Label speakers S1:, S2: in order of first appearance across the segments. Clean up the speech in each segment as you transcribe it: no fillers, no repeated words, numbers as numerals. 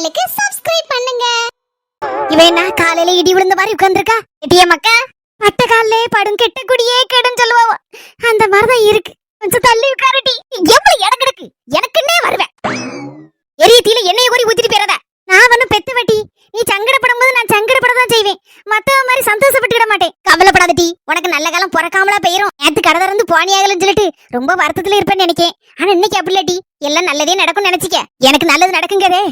S1: சேனலுக்கு சப்ஸ்கிரைப் பண்ணுங்க. இவன் என்ன காலையில இடி விழுந்த மாதிரி உட்கார்ந்திருக்கா? இடிய மக்கா பட்ட கால்லே படும் கெட்ட குடியே கெடும் சொல்லுவா. அந்த மாதிரிதான் இருக்கு. கொஞ்சம் தள்ளி உட்காரடி. எவ்வளவு இடம் கிடக்கு? எனக்குன்னே வருவேன். எரியத்தில எண்ணெய் கோரி ஊத்திட்டு போறத. நான் ஒன்னும் பெத்து வெட்டி. நீ சங்கடப்படும் போது நான் சங்கடப்படதான் செய்வேன். மத்தவ மாதிரி சந்தோஷப்பட்டுக்கிட மாட்டேன். கவலைப்படாதடி. உனக்கு நல்ல காலம் பிறக்காமலா பெயரும். நேத்து கடை திறந்து போனியாகலன்னு சொல்லிட்டு ரொம்ப வருத்தத்துல இருப்பேன்னு நினைக்கேன். ஆனா இன்னைக்கு அப்படி இல்லாட்டி எல்லாம் நல்லதே நடக்கும்னு நினைச்சிக்க. எனக்கு நல்லது நடக்குங்கதே.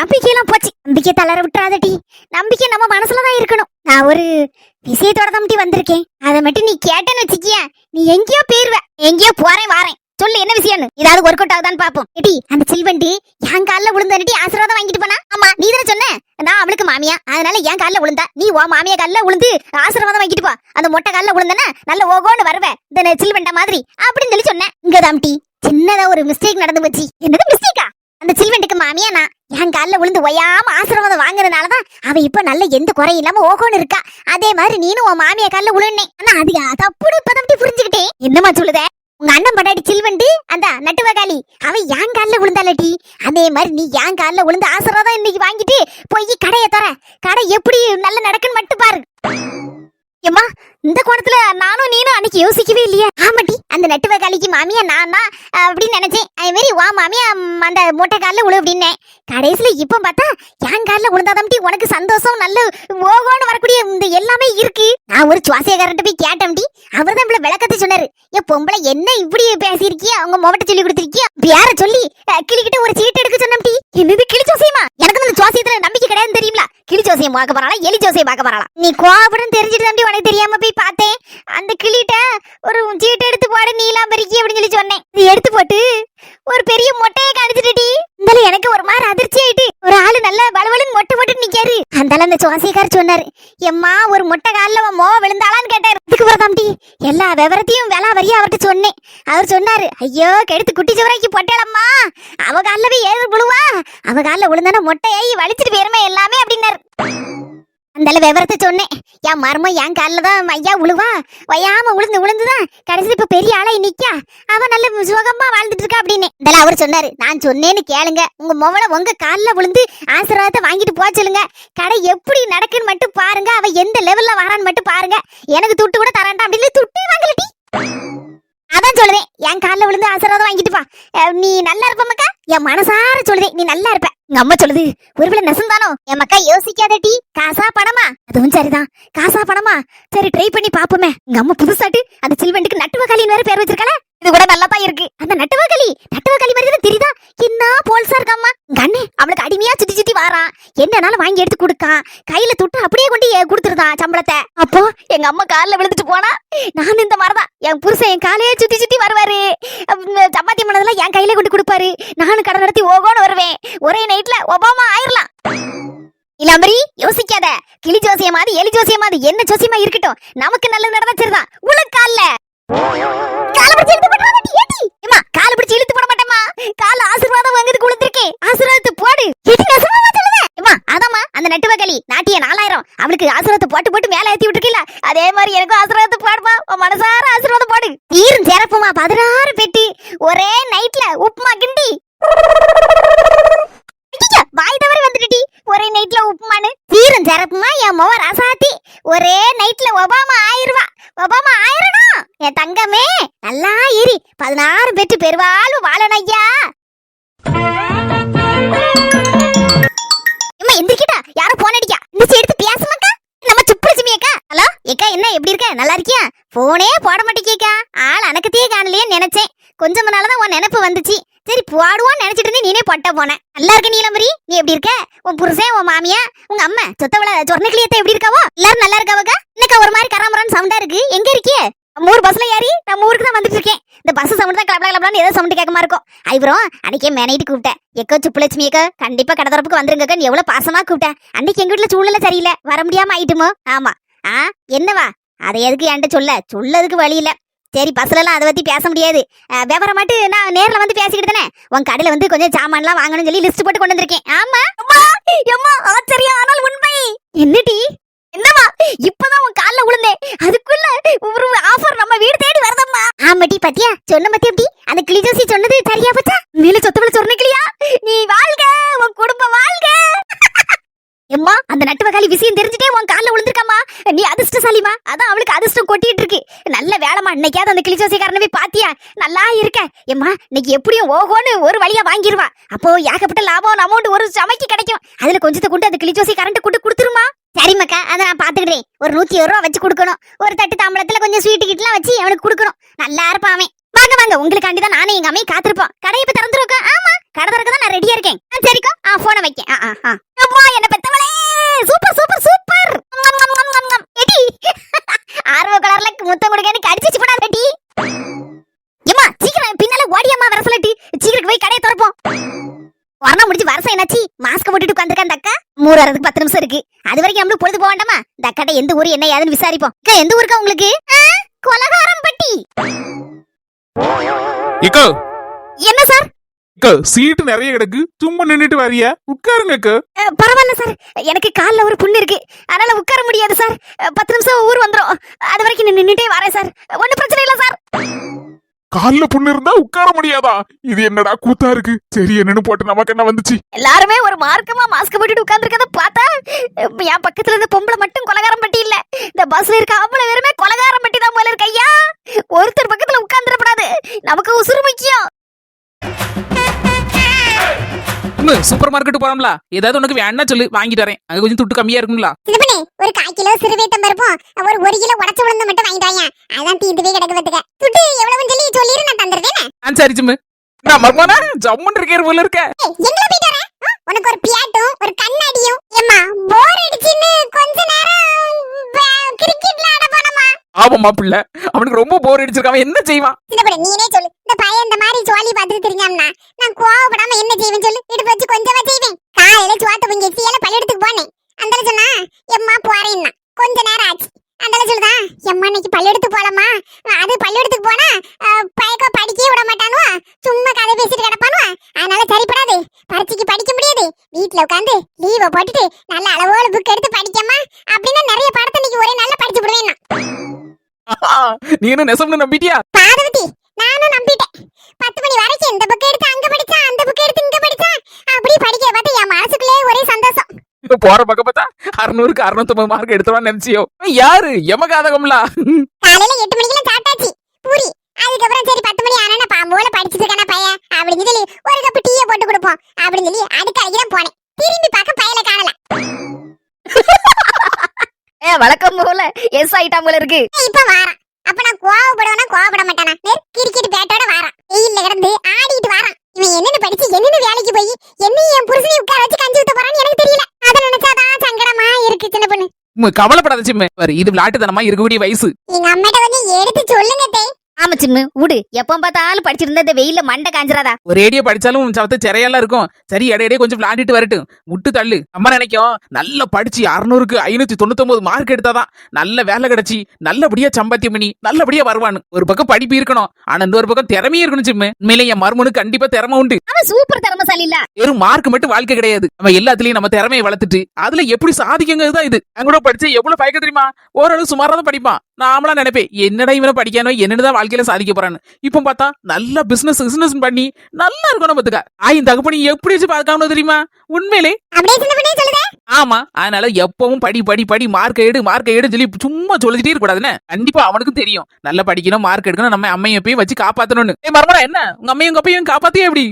S1: நம்பிக்கையெல்லாம் போச்சு. நம்பிக்கை தளர விட்டுறாதடி. நம்பிக்கை நம்ம மனசுலதான் இருக்கணும். நான் ஒரு விஷயத்தோட தான் வந்திருக்கேன். அதை மட்டும் நீ கேட்டேன்னு வச்சுக்கிய, நீ எங்கேயோ போயிருவ. எங்கேயோ போறேன் வாரேன். சொல்லு என்ன விஷயம்னு. ஏதாவது ஒர்க் அவுட் ஆகுதான்னு பாப்போம். எடி அந்த சில்வண்டி என் காலில் விழுந்தாட்டி ஆசீர்வாதம் வாங்கிட்டு போனா. ஆமா நீ தானே சொன்ன நான் அவளுக்கு மாமியா, அதனால என் காலில் விழுந்தா. நீ ஓ மாமியா காலில் விழுந்து ஆசீர்வாதம் வாங்கிட்டு போ. அந்த மொட்டை காலில் விழுந்தனா நல்ல ஓகோன்னு வருவேன் இந்த சில்வண்டா மாதிரி அப்படின்னு சொல்லி சொன்னேன். இங்கதான் டி சின்னதா ஒரு மிஸ்டேக் நடந்து போச்சு. என்னது மிஸ்டேக்கா? அந்த சில்வண்டுக்கு மாமியா நான் என் காலில் விழுந்து ஒய்யாம ஆசீர்வாதம் வாங்குறதுனாலதான் அவ இப்ப நல்ல எந்த குறையும் இல்லாம ஓகோன்னு இருக்கா. அதே மாதிரி நீனும் உன் மாமியா காலில் விழுந்தேன். ஆனா அது தப்புன்னு இப்பதான் புரிஞ்சுக்கிட்டேன். என்னமா சொல்லுத? உங்க அண்ணன் பட்டாடி சில்வண்டு அந்த நட்டுவகாலி அவ என் காலில் விழுந்தாலட்டி. அதே மாதிரி நீ என் காலில் விழுந்து ஆசீர்வாதம் இன்னைக்கு வாங்கிட்டு போய் கடையை தர. கடை எப்படி நல்ல நடக்குன்னு மட்டும் பாரு. ஏம்மா இந்த கோணத்துல நானும் நீனும் அன்னைக்கு யோசிக்கவே இல்லையா? ஆமாட்டி அந்த நட்டுவகாலிக்கு மாமியா நான் தான் அப்படின்னு நினைச்சேன். அதே மாதிரி வா மாமியா அந்த மொட்டை காலில் விழு அப்படின்னேன். கடைசியில இப்ப பார்த்தா என் காலில் விழுந்தாதாம்டி உனக்கு சந்தோஷம் நல்ல ஓகோன்னு வரக்கூடிய இந்த எல்லாமே இருக்கு. நான் ஒரு சுவாசியக்காரன்ட்ட போய் கேட்டேன்டி. அவர் தான் இவ்வளவு விளக்கத்தை சொன்னாரு. என் பொம்பளை என்ன இப்படி பேசியிருக்கியா? அவங்க மொபட்ட சொல்லி கொடுத்திருக்கியா? பேர சொல்லி கிளிக்கிட்ட ஒரு சீட்டு எடுக்க சொன்னி. என்னது கிளி ஜோசியமா? எனக்கு அந்த சுவாசியத்துல நம்பிக்கை கிடையாதுன்னு தெரியுங்களா? கிளி ஜோசியம் பார்க்க போறாளா எலி ஜோசியம் பார்க்க போறாளா? நீ கோபப்படும் தெரிஞ்சுட்டு தாண்டி உனக்கு தெரியாம போய் பார்த்தேன். அந்த கிளிட்ட ஒரு சீட்டு எடுத்து போட நீலாம்பரிக்கி அப்படின்னு சொல்லி சொன்னேன். நீ எடுத்து போட்டு ஒரு பெரிய மொட்டையை காணிச்சிட்டுடி. இருந்தாலும் எனக்கு ஒரு மாதிரி அதிர்ச்சி ஆயிட்டு. ஒரு ஆளு நல்ல வலுவலுன்னு மொட்டை போட்டு நிக்காரு. அந்தால அந்த சுவாசியக்காரர் சொன்னாரு, எம்மா ஒரு மொட்டை காலில் மோ விழுந்தாளான்னு கேட்டாரு. அதுக்கு வரதாம்டி எல்லா விவரத்தையும் வேளா வரியா அவர்கிட்ட சொன்னேன். அவர் சொன்னாரு, ஐயோ கெடுத்து குட்டி சுவரைக்கு பொட்டேளம்மா, அவ காலில் போய் ஏது விழுவா, அவ காலில் விழுந்தான மொட்டையாயி வலிச்சிட்டு போயிருமே எல்லாமே அப்படின்னாரு. அந்த விவரத்தை சொன்னேன். என் மர்ம என் காலில் தான் ஐயா உழுவா, வையாம உழுந்துதான் கடைசி இப்ப பெரிய ஆளா நிக்கா. அவன் நல்ல சுகமா வாழ்ந்துட்டு இருக்கா அப்படின்னு இதெல்லாம் அவர் சொன்னாரு. நான் சொன்னேன்னு கேளுங்க. உங்க மொவளை உங்க காலில் விழுந்து ஆசீர்வாதத்தை வாங்கிட்டு போக சொல்லுங்க. கடை எப்படி நடக்குன்னு மட்டும் பாருங்க. அவ எந்த லெவல்ல வரான்னு மட்டும் பாருங்க. எனக்கு துட்டு கூட தரான்டா அப்படின்னு துட்டே வாங்கலட்டி. அதான் சொல்லுவேன், என் காலில் விழுந்து ஆசீர்வாதம் வாங்கிட்டு பா. நீ நல்லா இருப்ப மக்கா. என் மனசார சொல்லுதேன் நீ நல்லா இருப்ப. எங்க அம்மா சொல்லுது ஒருவேளை நெசந்தானோ? என் மக்கா யோசிக்காதட்டி. காசா பணமா? அதுவும் சரிதான். காசா பணமா? சரி ட்ரை பண்ணி பாப்போமே. எங்க அம்மா புதுசாட்டு அந்த சில்வண்டுக்கு நட்டுவகாலின்னு வேற பேர் வச்சிருக்காளே. இது கூட நல்லா தான் இருக்கு. அந்த நட்டுவகாலி மாதிரி தான் தெரியுதா? என்ன போல்சா இருக்காம்மா. கண்ணே அவளுக்கு அடிமையா சுத்தி சுத்தி வாரான். என்னனாலும் வாங்கி எடுத்து கொடுக்கான். கையில துட்டு அப்படியே கொண்டு கொடுத்துருதான் சம்பளத்தை. அப்போ எங்க அம்மா காலில் விழுந்துட்டு போனா நான் இந்த மாதிரிதான். என் புருஷன் என் காலையே சுத்தி சுத்தி வருவாரு. சப்பாத்தி மனதெல்லாம் என் கையில கொண்டு கொடுப்பாரு. நானும் கடை நடத்தி ஓகோன்னு வருவேன். ஒரே நைட்ல ஒபாமா ஆயிரலாம். இல்லாமரி யோசிக்காத. கிளி ஜோசியமாது எலி ஜோசியமாது என்ன ஜோசியமா இருக்கட்டும், நமக்கு நல்லது நடந்தா சரிதான். உனக்கு கால கால பிடிச்சு இழுத்து போட மாட்டேமா. கால ஆசீர்வாதம் வாங்குறதுக்கு விழுந்திருக்கேன். ஆசீர்வாதத்தை போடு. அதாமா அந்த நட்டுவகாலி நாட்டிய 4000 அவளுக்கு ஆசீர்வாதத்தை போட்டு போட்டு மேல ஏத்தி விட்டுருக்கீல. அதே மாதிரி எனக்கும் ஆசீர்வாதத்தை போடுமா. மனசார ஆசீர்வாதம் போடு. தீரும் சிறப்புமா 16 பெட்டி ஒரே நைட்ல உப்புமா கிண்டி. வாய் தவறி வந்துட்டு ஒரே நைட்ல உப்புமானு. தீரும் சிறப்புமா என் மொவ ரசாத்தி ஒரே நைட்ல ஒபாமா ஆயிருவா. ஒபாமா ஆயிரணும் என் தங்கமே. நல்லா ஏறி 16 பெற்று பெருவாழ்வு வாழணும் ஐயா. எந்திரிக்கிட்டா யாரும் போன் அடிக்கா. இந்த எடுத்து பேசுமாக்கா. நம்ம சுப்ரலட்சுமி அக்கா. ஹலோ ஏக்கா என்ன எப்படி இருக்க? நல்லா இருக்கியா? போனே போட மாட்டேக்கா. ஆள் அனக்கத்தையே காணலையேன்னு நினைச்சேன். கொஞ்சம் நாளதான் உன் நினைப்பு வந்துச்சு. சரி போடுவான்னு நினைச்சிட்டு இருந்தே நீனே பொட்ட போன. நல்லா இருக்க நீலமரி. நீ எப்படி இருக்க? உன் புருஷன் உன் மாமியா உங்க அம்மா சொத்தவள சொர்ணக்கிளியத்தை எப்படி இருக்காவோ? எல்லாரும் நல்லா இருக்காவக்கா? இன்னைக்கு ஒரு மாதிரி கராமரான்னு சவுண்டா இருக்கு. எங்க இருக்கியே? நம்ம ஊர் பஸ்ல ஏறி நம்ம ஊருக்கு தான் வந்துட்டு இருக்கேன். இந்த பஸ் சவுண்ட் தான் கிளப்லான்னு ஏதோ சவுண்ட் கேட்கமா இருக்கும். ஐபுறம் அன்னைக்கே மேனைட்டு கூப்பிட்டேன். எக்கோ சுப்புலட்சுமி அக்கா கண்டிப்பா கடத்தரப்புக்கு வந்துருங்கக்கன்னு எவ்வளவு பாசமா கூப்பிட்டேன். அன்னைக்கு எங்க வீட்டுல சூழ்நிலை சரியில்லை, வர முடியாம ஆயிட்டுமோ. ஆமா என்னவா அதை எதுக்கு என்கிட்ட சொல்லதுக்கு வழி இல்ல. சரி பஸ்ல எல்லாம் அதை பத்தி பேச முடியாது. விவரம் மட்டும் நான் நேர்ல வந்து பேசிக்கிட்டு தானே. உன் கடையில வந்து கொஞ்சம் சாமான்லாம் வாங்கணும்னு சொல்லி லிஸ்ட் போட்டு கொண்டு வந்திருக்கேன். ஆமா ஆச்சரியம் ஆனால் உண்மை. என்னடி என்னமா இப்பதான் உன் கால்ல விழுந்தேன். அதுக்குள்ள ஒரு ஆஃபர் நம்ம வீடு தேடி வரதம்மா. ஆமாட்டி பத்தியா சொன்ன பத்தி எப்படி அந்த கிளி ஜோசி சொன்னது சரியா போச்சா? மேல சொத்தவள சொன்ன கிளியா? நீ வாழ்க, உன் குடும்பம் வாழ்க. எம்மா அந்த நட்டுவகாலி விஷயம் தெரிஞ்சுட்டே உன் கால்ல விழுந்திருக்கம்மா. நீ அதிர்ஷ்டசாலிமா. அதான் அவளுக்கு அதிர்ஷ்டம் கொட்டிட்டு இருக்கு. நல்ல வேலைமா. இன்னைக்காவது அந்த கிளிச்சோசிக்காரனவே பாத்தியா? நல்லா இருக்க எம்மா. இன்னைக்கு எப்படியும் ஓகோன்னு ஒரு வழியா வாங்கிருவா. அப்போ ஏகப்பட்ட லாபம் அமௌண்ட் ஒரு சமைக்கு கிடைக்கும். அதுல கொஞ்சத்தை கொண்டு அந்த கிளிச்சோசி கரண்ட் கொண்டு கொடுத்துருமா. சரிம்மாக்கா, அதை நான் பாத்துக்கிட்டேன். ஒரு 120 ரூபா வச்சு கொடுக்கணும். ஒரு தட்டு தாம்பளத்துல கொஞ்சம் ஸ்வீட்டு கிட்டலாம் வச்சு அவனுக்கு கொடுக்கணும். நல்லா இருப்பான் அவன். வாங்க வாங்க, உங்களுக்காண்டிதான் நானே எங்க அம்மையை காத்திருப்போம். கடையை இப்ப திறந்துருக்கா? ஆமா, கடை திறக்க தான் நான் ரெடியா இருக்கேன். சரிக்கா, போனை வைக்கேன். என்ன பெத்தவளே, சூப்பர் சூப்பர் சூப்பர். எடி ஆர்வ கலர்ல முத்தம் கொடுக்கன்னு கடிச்சு போடாதடி. ஏமா சீக்கிரம் பின்னால ஓடியம்மா, வர சொல்லட்டி. சீக்கிரம் போய் கடையை திறப்போம். வரணும் முடிச்சு வருஷம் என்னாச்சு? மாஸ்க் போட்டுட்டு உட்காந்துருக்கா அந்த அக்கா. மூடுறதுக்கு 10 நிமிஷம் இருக்கு. அது வரைக்கும் நம்மளுக்கு பொழுது போக வேண்டாமா? இந்த அக்காட்ட எந்த ஊரு என்ன ஏதுன்னு விசாரிப்போம். அக்கா, எந்த ஊருக்கா உங்களுக்கு? கொலகாரம்பட்டி. என்ன சார்?
S2: சீட்டு நிறைய கிடக்கு, சும்மா நின்னுட்டு வரியா? உட்காருங்க.
S1: பரவாயில்ல சார், எனக்கு கால்ல ஒரு புண்ணு இருக்கு, அதனால உட்கார முடியாது சார். 10 நிமிஷம் ஊர் வந்துரும். அது வரைக்கும் நின்னுட்டே வரேன் சார். ஒன்னும் பிரச்சனை இல்ல சார்.
S2: கால்ல புண்ணு இருந்தா உட்கார முடியாதா? இது என்னடா கூத்தா இருக்கு? சரி, என்னன்னு போட்டு நமக்கு என்ன வந்துச்சு?
S1: எல்லாருமே ஒரு மார்க்கமா மாஸ்க் போட்டுட்டு உட்கார்ந்துருக்கத பார்த்தா என் பக்கத்துல இருந்த பொம்பளை மட்டும் கொலகாரம்பட்டி இல்ல. இந்த பஸ்ல இருக்க ஆம்பளை வெறுமே கொலகாரம்பட்டி தான் போல இருக்கு. ஐயா, ஒருத்தர் பக்கத்துல உட்கார்ந்துடக்கூடாது. நமக்கு உசுறு முக்கியம்.
S3: சூப்பர் மார்க்கெட் போறோம்ல, ஏதாவது உனக்கு வேணா சொல்லு, வாங்கிட்டு வரேன். அங்க கொஞ்சம் துட்டு கம்மியா இருக்குங்களா?
S1: சின்னப்பனே, ஒரு 1/4 கிலோ சிறுவேத்தம் பருப்பும் ஒரு 1 கிலோ உடைச்ச உளுந்து மட்டும் வாங்கிட்டு வாங்க. அதான் தீந்துவே கிடக்கு பாத்துக்க. துட்டு எவ்வளவுன்னு சொல்லிரு, நான் தந்துறேன்.
S3: சரி சிம்மு. நான் மர்மனா ஜம்முன்னு இருக்கேன் போல இருக்க.
S1: எங்க போயிட்டு வரேன்? உனக்கு ஒரு பியாட்டும் ஒரு கண்ணாடியும். ஏம்மா, போர் அடிச்சுன்னு கொஞ்ச நேரம் கிரிக்கெட் விளையாட போனமா?
S3: ஆமாமா பிள்ளை, அவனுக்கு ரொம்ப போர் அடிச்சிருக்கான். என்ன செய்வான்?
S1: சின்னப்பனே, நீனே சொல்லு. இந்த பையன் இந்த மாதிரி ஜோலி பார்த்துட்டு தெரியாமனா நான் கோவப்படாம என்ன செய்வேன் சொல்லு. இடுப்பு வச்சு கொஞ்சமா செய்வேன். காலையில சோத்த பொங்கி சீல பள்ளியெடுத்துக்கு போனேன். அந்த சொன்னா எம்மா போறேன்னா கொஞ்ச நேரம் ஆச்சு. அந்த சொல்லுதா, எம்மா இன்னைக்கு பள்ளியெடுத்து போலாமா? அது பள்ளியெடுத்துக்கு போனா பயக்க படிக்கவே விட மாட்டானுவா, சும்மா கதை பேசிட்டு கிடப்பானுவா. அதனால சரிப்படாது, பரீட்சைக்கு படிக்க முடியாது. வீட்டுல உட்காந்து லீவை போட்டுட்டு நல்ல அளவோட புக் எடுத்து படிக்கமா அப்படின்னா நிறைய பாடத்தை இன்னைக்கு ஒரே நாள்ல படிச்சு விடுவேன்.
S3: நீனும் நெசம்னு நம்பிட்டியா?
S1: பாதவதி, நானும் நம்பிட்டேன். 10 மணி வரைக்கும் இந்த புக் எடுத்து அங்க படிச்சா, அந்த புக் எடுத்து இங்க படிச்சா, அப்படி படிக்கிற பார்த்து என் மனசுக்குள்ளே ஒரே சந்தோஷம்.
S3: போற பக்கம் பார்த்தா 600க்கு 650 மார்க் எடுத்துவான்னு நினைச்சியோ? யாரு எமகாதகம்லா?
S1: காலையில 8 மணிக்கெல்லாம் சாப்பிட்டாச்சு பூரி. அதுக்கப்புறம் சரி 10 மணி ஆனா பாம்போல படிச்சுட்டு இருக்கான பையன் அப்படின்னு சொல்லி ஒரு கப் டீயை போட்டு கொடுப்போம் அப்படின்னு சொல்லி அடுத்த அடிதான் போனேன். திரும்பி பார்க்க பையல காணல. வழக்கம் போல எஸ் ஆயிட்டாம் போல இருக்கு. இப்ப வாரான். அப்ப நான் கோவப்படுவேனா கோவப்பட மாட்டானா? கிரிக்கெட் பேட்டோட வாரான். வெயில்ல கிடந்து ஆடிட்டு வாரான். இவன் என்னன்னு படிச்சு என்னன்னு வேலைக்கு போய் என்னையும் என் புருஷனை உட்கார வச்சு கஞ்சி ஊத்த போறான்னு எனக்கு தெரியல. அத நினைச்சாதான் சங்கடமா இருக்கு சின்ன பொண்ணு.
S3: கவலைப்படாத சிம்மு, இது விளையாட்டுத்தனமா இருக்கக்கூடிய வயசு.
S1: எங்க அம்மாட்ட கொஞ்சம் எடுத்து சொல்லுங்க தே. ஆமா சிம்மு, விடு. எப்ப பார்த்தாலும் படிச்சிருந்தா இந்த வெயில்ல மண்டை காஞ்சிராதா?
S3: ஒரு ரேடியோ படிச்சாலும் சவத்த சிறையெல்லாம் இருக்கும். சரி, இடையிடையே கொஞ்சம் விளையாடிட்டு வரட்டும், விட்டு தள்ளு. அம்மா நினைக்கும் நல்லா படிச்சு 600க்கு 599 மார்க் எடுத்தாதான் நல்ல வேலை கிடைச்சி நல்லபடியா சம்பாத்தியம் பண்ணி நல்லபடியா வருவான்னு. ஒரு பக்கம் படிப்பு இருக்கணும், ஆனா இன்னொரு பக்கம் திறமையும் இருக்கணும் சிம்மு. உண்மையிலே என் மருமனுக்கு கண்டிப்பா திறமை உண்டு.
S1: அவன் சூப்பர் திறமைசாலி இல்ல.
S3: வெறும் மார்க் மட்டும் வாழ்க்கை கிடையாது. நம்ம எல்லாத்துலயும் நம்ம திறமையை வளர்த்துட்டு அதுல எப்படி சாதிக்கங்கிறதுதான் இது. நான் கூட படிச்சு எவ்வளவு பயக்க தெரியுமா? ஓரளவு சுமாரா தான் படிப்பான். நாமளா நினைப்பேன் என்னடா இவனை படிக்கணும், என்னதான் வாழ்க்கையில சாதிக்க போறான்னு. இப்ப பார்த்தா நல்லா பிசினஸ் பண்ணி நல்லா இருக்கணும் பாத்துக்க. ஆயின் தகப்பனி எப்படி வச்சு பார்க்காம தெரியுமா? உண்மையிலே ஆமா. அதனால எப்பவும் படி படி படி மார்க் எடு சொல்லி சும்மா சொல்லிட்டே இருக்க கூடாதுன்னு. கண்டிப்பா அவனுக்கும் தெரியும் நல்லா படிக்கணும், மார்க் எடுக்கணும், நம்ம அம்மையும் எப்பயும் வச்சு காப்பாத்தணும்னு. மர்மரா, என்ன உங்க அம்மையும் உங்க அப்பையும் காப்பாத்தியே எப்படி?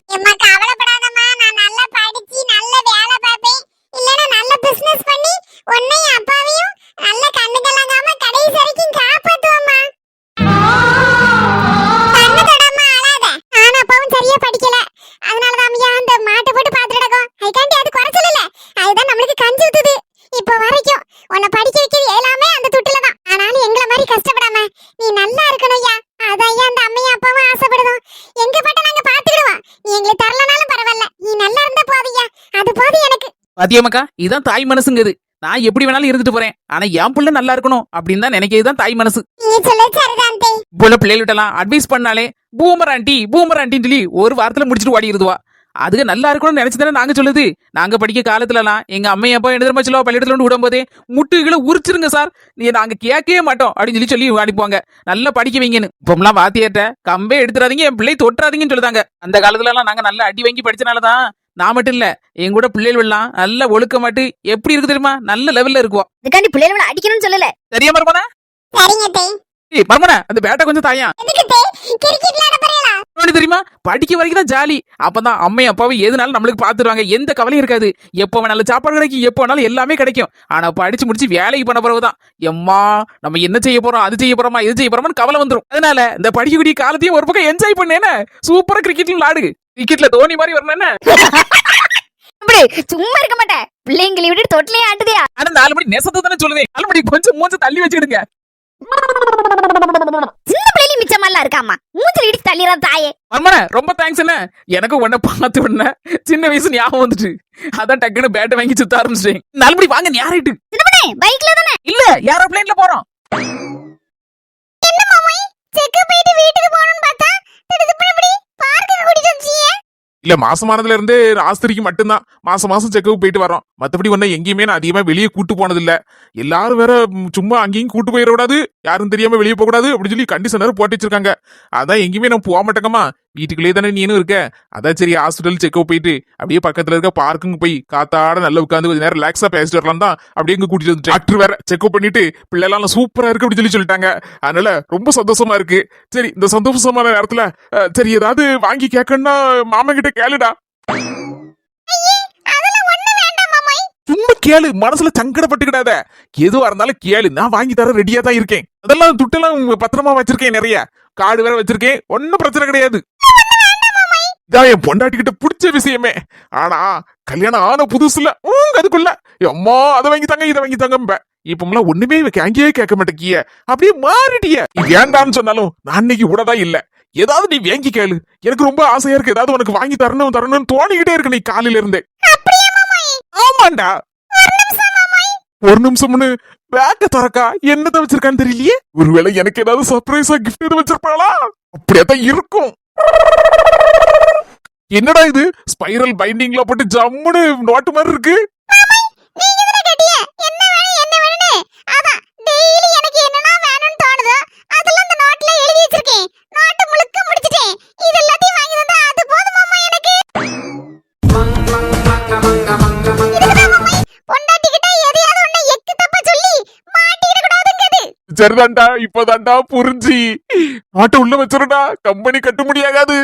S3: பாத்தியமாக்கா, இதான் தாய் மனசுங்குது. நான் எப்படி வேணாலும் இருந்துட்டு போறேன், ஆனா என் பிள்ளை நல்லா இருக்கணும் அப்படின்னு தான் நினைக்கிறதுதான் தாய் மனசு. போல பிள்ளைகிட்டலாம் அட்வைஸ் பண்ணாலே பூமர் ஆண்டின்னு சொல்லி ஒரு வாரத்துல முடிச்சுட்டு ஓடிடுதுவா. அதுக்கு நல்லா இருக்கணும்னு நினைச்சுதானே நாங்க சொல்லுது. நாங்க படிக்க காலத்துலலாம் எங்க அம்மையை அப்பா என்ன தெரியுமா சொல்லுவா? பள்ளியிடத்துல வந்து விடும் போதே முட்டுகளை உரிச்சிருங்க சார், நாங்க கேட்கவே மாட்டோம் அப்படின்னு சொல்லி அனுப்புவாங்க. நல்லா படிக்க வைங்கன்னு. இப்பெல்லாம் வாத்தியாட்ட கம்பே எடுத்துறாதீங்க, என் பிள்ளை தொட்டுறாதீங்கன்னு சொல்லுதாங்க. அந்த காலத்துல எல்லாம் நாங்க நல்லா அடி வாங்கி படிச்சனாலதான் நான் மட்டும் இல்ல என் கூட பிள்ளைகள் எல்லாம் நல்ல ஒழுக்கமாட்டு எப்படி இருக்கு தெரியுமா, நல்ல லெவல்ல இருக்கும்.
S1: இதுக்காண்டி பிள்ளைகளை அடிக்கணும்னு சொல்லல.
S3: சரியா மர்மனா?
S1: சரிங்க தேய்.
S3: ஏய் மர்மனா, அந்த பேட்டை கொஞ்சம் தாயா.
S1: எதுக்கு தேய்? கிரிக்கெட் விளையாட போறீங்களா?
S3: இன்னொன்னு தெரியுமா, படிக்க வரைக்கும் தான் ஜாலி. அப்பதான் அம்மையும் அப்பாவும் எதுனாலும் நம்மளுக்கு பாத்துருவாங்க, எந்த கவலையும் இருக்காது. எப்ப வேணாலும் சாப்பாடு கிடைக்கும், எப்ப வேணாலும் எல்லாமே கிடைக்கும். ஆனா படிச்சு முடிச்சு வேலைக்கு பண்ண பிறகுதான் எம்மா நம்ம என்ன செய்ய போறோம், அது செய்ய போறோமா, இது செய்ய போறோம்னு கவலை வந்துரும். அதனால இந்த படிக்கக்கூடிய காலத்தையும் ஒரு பக்கம் என்ஜாய் பண்ணேன்னு சூப்பரா கிரிக்கெட்ல விளாடு. கிரிக்கெட்ல தோனி மாதிரி வரணும்.
S1: அப்படி சும்மா இருக்க மாட்டேன். பிள்ளைங்களை விட்டு தொட்டிலே ஆட்டுதியா?
S3: ஆனா 4 மணி நெசத்தை தானே சொல்லுவேன். 4 மணி கொஞ்சம் மூஞ்ச தள்ளி வச்சுக்கிடுங்க.
S1: சின்ன பிள்ளைலி மிச்சமெல்லாம் இருக்காமா, மூஞ்சில இடிச்சு தள்ளிடுற தாயே.
S3: அம்மா ரொம்ப தேங்க்ஸ். என்ன எனக்கு உன்னை பார்த்து உடனே சின்ன வயசு ஞாபகம் வந்துட்டு அதான் டக்குன்னு பேட்டை வாங்கி சுத்த ஆரம்பிச்சிட்டேன். 4 மணி வாங்க ஞாயிட்டு.
S1: பைக்ல தானே?
S3: இல்ல ஏரோப்ளேன்ல போறோம்.
S1: என்ன மாமாய் செக்கு போயிட்டு வீட்டுக்கு போறோம்னு பார்த்தா திடுதிப்புன்னு இப்படி பார்க்குக்கு கூட்டிட்டு வந்தீங்க.
S2: இல்ல மாசமானதுல இருந்து ஆஸ்திரிக்கு மட்டும்தான் மாசம் மாசம் செக்கப் போயிட்டு வரோம். மத்தபடி ஒன்னும் எங்கேயுமே நான் அதிகமா வெளியே கூட்டு போனது இல்ல. எல்லாரும் வேற சும்மா அங்கேயும் கூட்டு போயிட கூடாது, யாரும் தெரியாம வெளியே போக கூடாது அப்படின்னு சொல்லி கண்டிஷனர் போட்டு வச்சிருக்காங்க. அதான் எங்கேயுமே நான் போக மாட்டேங்கம்மா, வீட்டுக்குள்ளேயே தானே நீனும் இருக்க. அதான் சரி ஹாஸ்பிட்டல் செக்கப் போயிட்டு அப்படியே பக்கத்துல இருக்க பார்க்குங்க போய் காத்தாட நல்லா உட்காந்து கொஞ்சம் நேரம் ரிலாக்ஸா பேசிட்டு வரலாம் தான் அப்படியே இங்க கூட்டிட்டு வந்து டாக்டர் வேற செக்கப் பண்ணிட்டு பிள்ளைலாம் சூப்பரா இருக்கு அப்படின்னு சொல்லி சொல்லிட்டாங்க. அதனால ரொம்ப சந்தோஷமா இருக்கு. சரி இந்த சந்தோஷமான நேரத்துல சரி ஏதாவது வாங்கி கேட்கணும்னா மாமா கிட்ட கேளுடா. சும்மா கேளு, மனசுல சங்கடப்பட்டுக்கிடாத. எதுவா இருந்தாலும் கேளு, நான் வாங்கி தர ரெடியா தான் இருக்கேன். அதெல்லாம் துட்டெல்லாம் பத்திரமா வச்சிருக்கேன், நிறைய கார்டு வேற வச்சிருக்கேன், ஒன்னும் பிரச்சனை கிடையாது. இதான் என் பொண்டாட்டிக்கிட்ட பிடிச்ச விஷயமே. ஆனா கல்யாணம் ஆன புதுசுல அதுக்குள்ள அம்மா அதை வாங்கி தாங்க இதை வாங்கி தாங்க இப்பமெல்லாம் ஒண்ணுமே அங்கேயே கேட்க மாட்டேங்கிய, அப்படியே மாறிட்டிய. வேண்டான்னு சொன்னாலும் நான் இன்னைக்கு விடதான் இல்ல. ஏதாவது நீ வாங்கி கேளு, எனக்கு ரொம்ப ஆசையா இருக்கு. ஏதாவது உனக்கு வாங்கி தரணும்னு தோணிக்கிட்டே இருக்கு நீ காலையில இருந்தே. ஆமாண்டா. ஒரு நிமிஷம்னு பேக்க திறக்கா என்னதான் வச்சிருக்கான்னு தெரியலையே. ஒருவேளை எனக்கு ஏதாவது சர்ப்ரைஸா கிஃப்ட் எதுவும் வச்சிருப்பாளா? அப்படியேதான் இருக்கும். என்னடா இது ஸ்பைரல் பைண்டிங்ல போட்டு ஜம்முன்னு நோட்டு மாதிரி இருக்கு. சரிதான்டா, இப்பதான்டா புரிஞ்சு. நாட்டை உள்ள வச்சிருடா, கம்பெனி கட்ட முடியாது.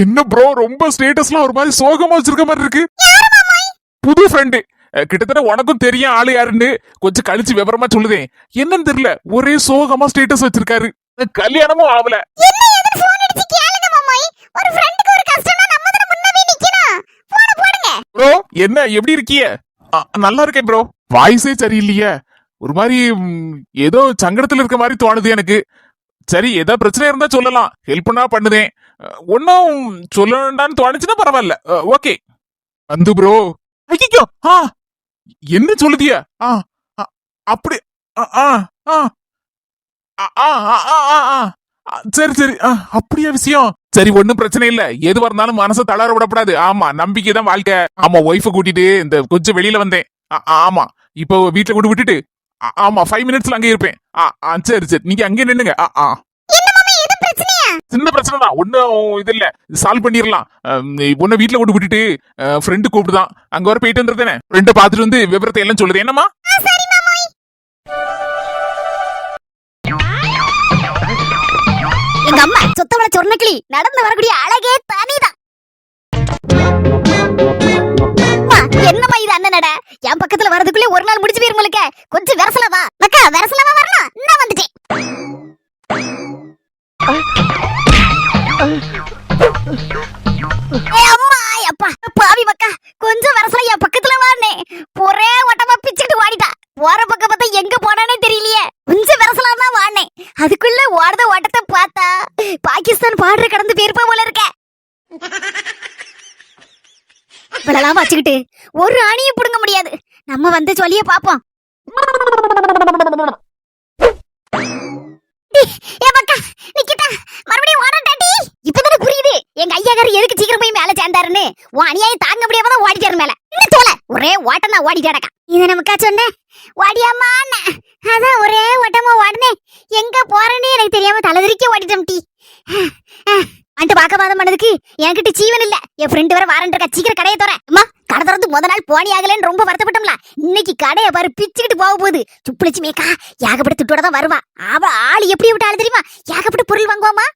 S2: என்ன ப்ரோ ரொம்ப ஸ்டேட்டஸ்லாம் ஒரு மாதிரி சோகமா வச்சிருக்க மாதிரி இருக்கு. புது ஃப்ரெண்டு, கிட்டத்தட்ட உனக்கும் தெரியும் ஆளு யாருன்னு. கொஞ்சம் கழிச்சு விவரமா சொல்லுதேன். என்னன்னு தெரியல, ஒரே சோகமா ஸ்டேட்டஸ் வச்சிருக்காரு. கல்யாணமும் ஆகல. ப்ரோ என்ன எப்படி இருக்கிய? நல்லா இருக்கேன் ப்ரோ. வாய்ஸே சரியில்லையே, ஒரு மாதிரி ஏதோ சங்கடத்துல இருக்க மாதிரி தோணுது எனக்கு. சரி ஏதோ பிரச்சனை இருந்தா சொல்லலாம், ஹெல்ப் பண்ணா பண்ணுதேன். ஒன்னும் சொல்லணும்டான்னு தோணுச்சுன்னா பரவாயில்ல. ஓகே வந்து ப்ரோ. ஐயோ என்ன சொல்லுதிய? அப்படி சரி சரி அப்படியா விஷயம்? சரி ஒன்னும் பிரச்சனை இல்ல, எதுவா இருந்தாலும் மனசை தளர விடப்படாது. ஆமா நம்பிக்கை தான் வாழ்க்கை. ஆமா ஒய்ஃபை கூட்டிட்டு இந்த கொஞ்சம் வெளியில வந்தேன். ஆமா இப்போ வீட்டுல கொண்டு விட்டுட்டு ஆமா 5 மினிட்ஸ்ல அங்கே இருப்பேன். சரி சரி நீங்க அங்கே நின்னுங்க. சின்ன பிரச்சனை தான், ஒன்னும் இது இல்ல, சால்வ் பண்ணிடலாம். ஒன்னு வீட்டுல கொண்டு விட்டுட்டு ஃப்ரெண்டு கூப்பிட்டுதான் அங்க வர போயிட்டு வந்துருந்தேனே. ஃப்ரெண்டை பாத்துட்டு வந்து விவரத்தை எல்லாம் சொல்லுது. என்னமா
S1: எங்க அம்மா சொத்தவள சொர்ணக்கிளி நடந்து வரக்கூடிய அழகே தனிதான். என்னமா இது அண்ணனடா, என் பக்கத்துல வரதுக்குள்ளே ஒரு நாள் முடிச்சு போயிருமலுக்க. கொஞ்சம் வெரசலவா அக்கா, வெரசலவா வரணும். நான் வந்துட்டேன். அம்மா அப்பா பாவி மக்கா, கொஞ்சம் வெரசல என் பக்கத்துல வானே. ஒரே ஓட்டமா பிச்சுட்டு ஓடிட்டா. போற பக்கம் பார்த்தா எங்க போனானே தெரியலையே. கொஞ்சம் வெரசலாம் தான் வானே, அதுக்குள்ள ஓடுத ஓட்டத்தை பார்த்தா பாகிஸ்தான் பார்டர் கடந்து போயிருப்பா போல இருக்க. இவ்வளவு வச்சுக்கிட்டு ஒரு அணியும் புடுங்க முடியாது. நம்ம வந்து சொல்லிய பாப்போம். மறுபடியும் ஓடட்டாட்டி. இப்பதானே புரியுது எங்க ஐயாக்காரர் எதுக்கு சீக்கிரம் போய் மேல சேர்ந்தாருன்னு. உன் அநியாயம் தாங்க முடியாம தான் ஓடிட்டாரு மேல. ஒரே ஓட்டம் தான் ஓடிட்டாடக்கா. இத நமக்கா சொன்ன ஓடியாமா அதான் ஒரே ஓட்டமா ஓடுனே எங்க போறேன்னு எனக்கு தெரியாம தலைதிரிக்க ஓடிட்டோம் டீ வந்துட்டு வாக்குவாதம் பண்ணதுக்கு என்கிட்ட ஜீவன் இல்ல என் ஃப்ரெண்டு வர வாரண்ட் இருக்கா சீக்கிரம் கடையை தோற அம்மா கடை திறந்து முத நாள் போனி ஆகலன்னு ரொம்ப வருத்தப்பட்டோம்ல இன்னைக்கு கடையை பாரு பிச்சுக்கிட்டு போக போகுது சுப்புலட்சுமியக்கா ஏகப்பட்ட துட்டோட தான் வருவா அவ ஆளு எப்படி விட்டு ஆளு தெரியுமா ஏகப்பட்ட பொருள் வாங்குவாமா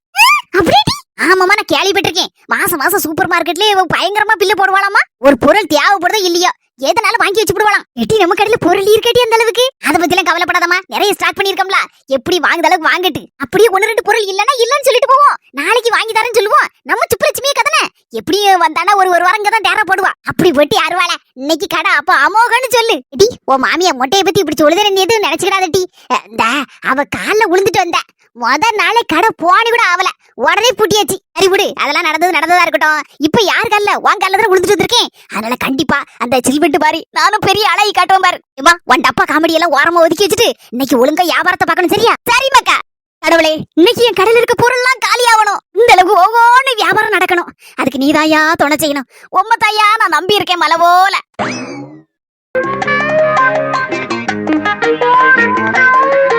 S1: அப்படி ஆமாமா நான் கேள்விப்பட்டிருக்கேன் மாசம் மாசம் சூப்பர் மார்க்கெட்லயே பயங்கரமா பில்லு போடுவாளாமா ஒரு பொருள் தேவைப்படுதோ இல்லையோ எதனால வாங்கி வச்சு விடுவாளாம் எட்டி நம்ம கடையில பொருள் இருக்கட்டி அந்த அளவுக்கு அதை பத்தி எல்லாம் கவலைப்படாதமா நிறைய ஸ்டாக் பண்ணிருக்கோம்ல எப்படி வாங்குற அளவுக்கு வாங்கிட்டு அப்படியே ஒன்னு ரெண்டு பொருள் இல்லன்னா இல்லன்னு சொல்லிட்டு போவோம் நாளைக்கு வாங்கி தரேன்னு சொல்லுவோம் நம்ம சுப்புலட்சுமியே கதனை எப்படி வந்தானா ஒரு வாரம் தான் டேரா போடுவா அப்படி போட்டு அருவாள இன்னைக்கு கடை அப்ப அமோகன்னு சொல்லு டி ஓ மாமியா மொட்டையை பத்தி இப்படி சொல்லுதே நீ எதுவும் நினைச்சுக்கிடாத டி அவ கால்ல விழுந்துட்டு வந்த நாளே கடை போனி கூட ஆவல உடனே பூட்டியாச்சு சரி விடு அதெல்லாம் நடந்ததா இருக்கட்டும் இப்ப யாரு கால்ல உன் கால்ல தான் விழுந்துட்டு வந்திருக்கேன் அதனால கண்டிப்பா அந்த சில்வெட்டு பாரு நானும் பெரிய அழகி காட்டுவேன் பாரு ஏமா உன் டப்பா காமெடி எல்லாம் ஓரமா ஒதுக்கி வச்சுட்டு இன்னைக்கு ஒழுங்கா வியாபாரத்தை பார்க்கணும் சரியா சரி மக்கா கடவுளே இன்னைக்கு என் கடையில இருக்க பொருள்லாம் காலி ஆகணும் இந்த அளவுக்கு ஒவ்வொன்னு வியாபாரம் நடக்கணும் அதுக்கு நீதாயா துணை செய்யணும் உம்மத்தாயா நான் நம்பி இருக்கேன் மலை போல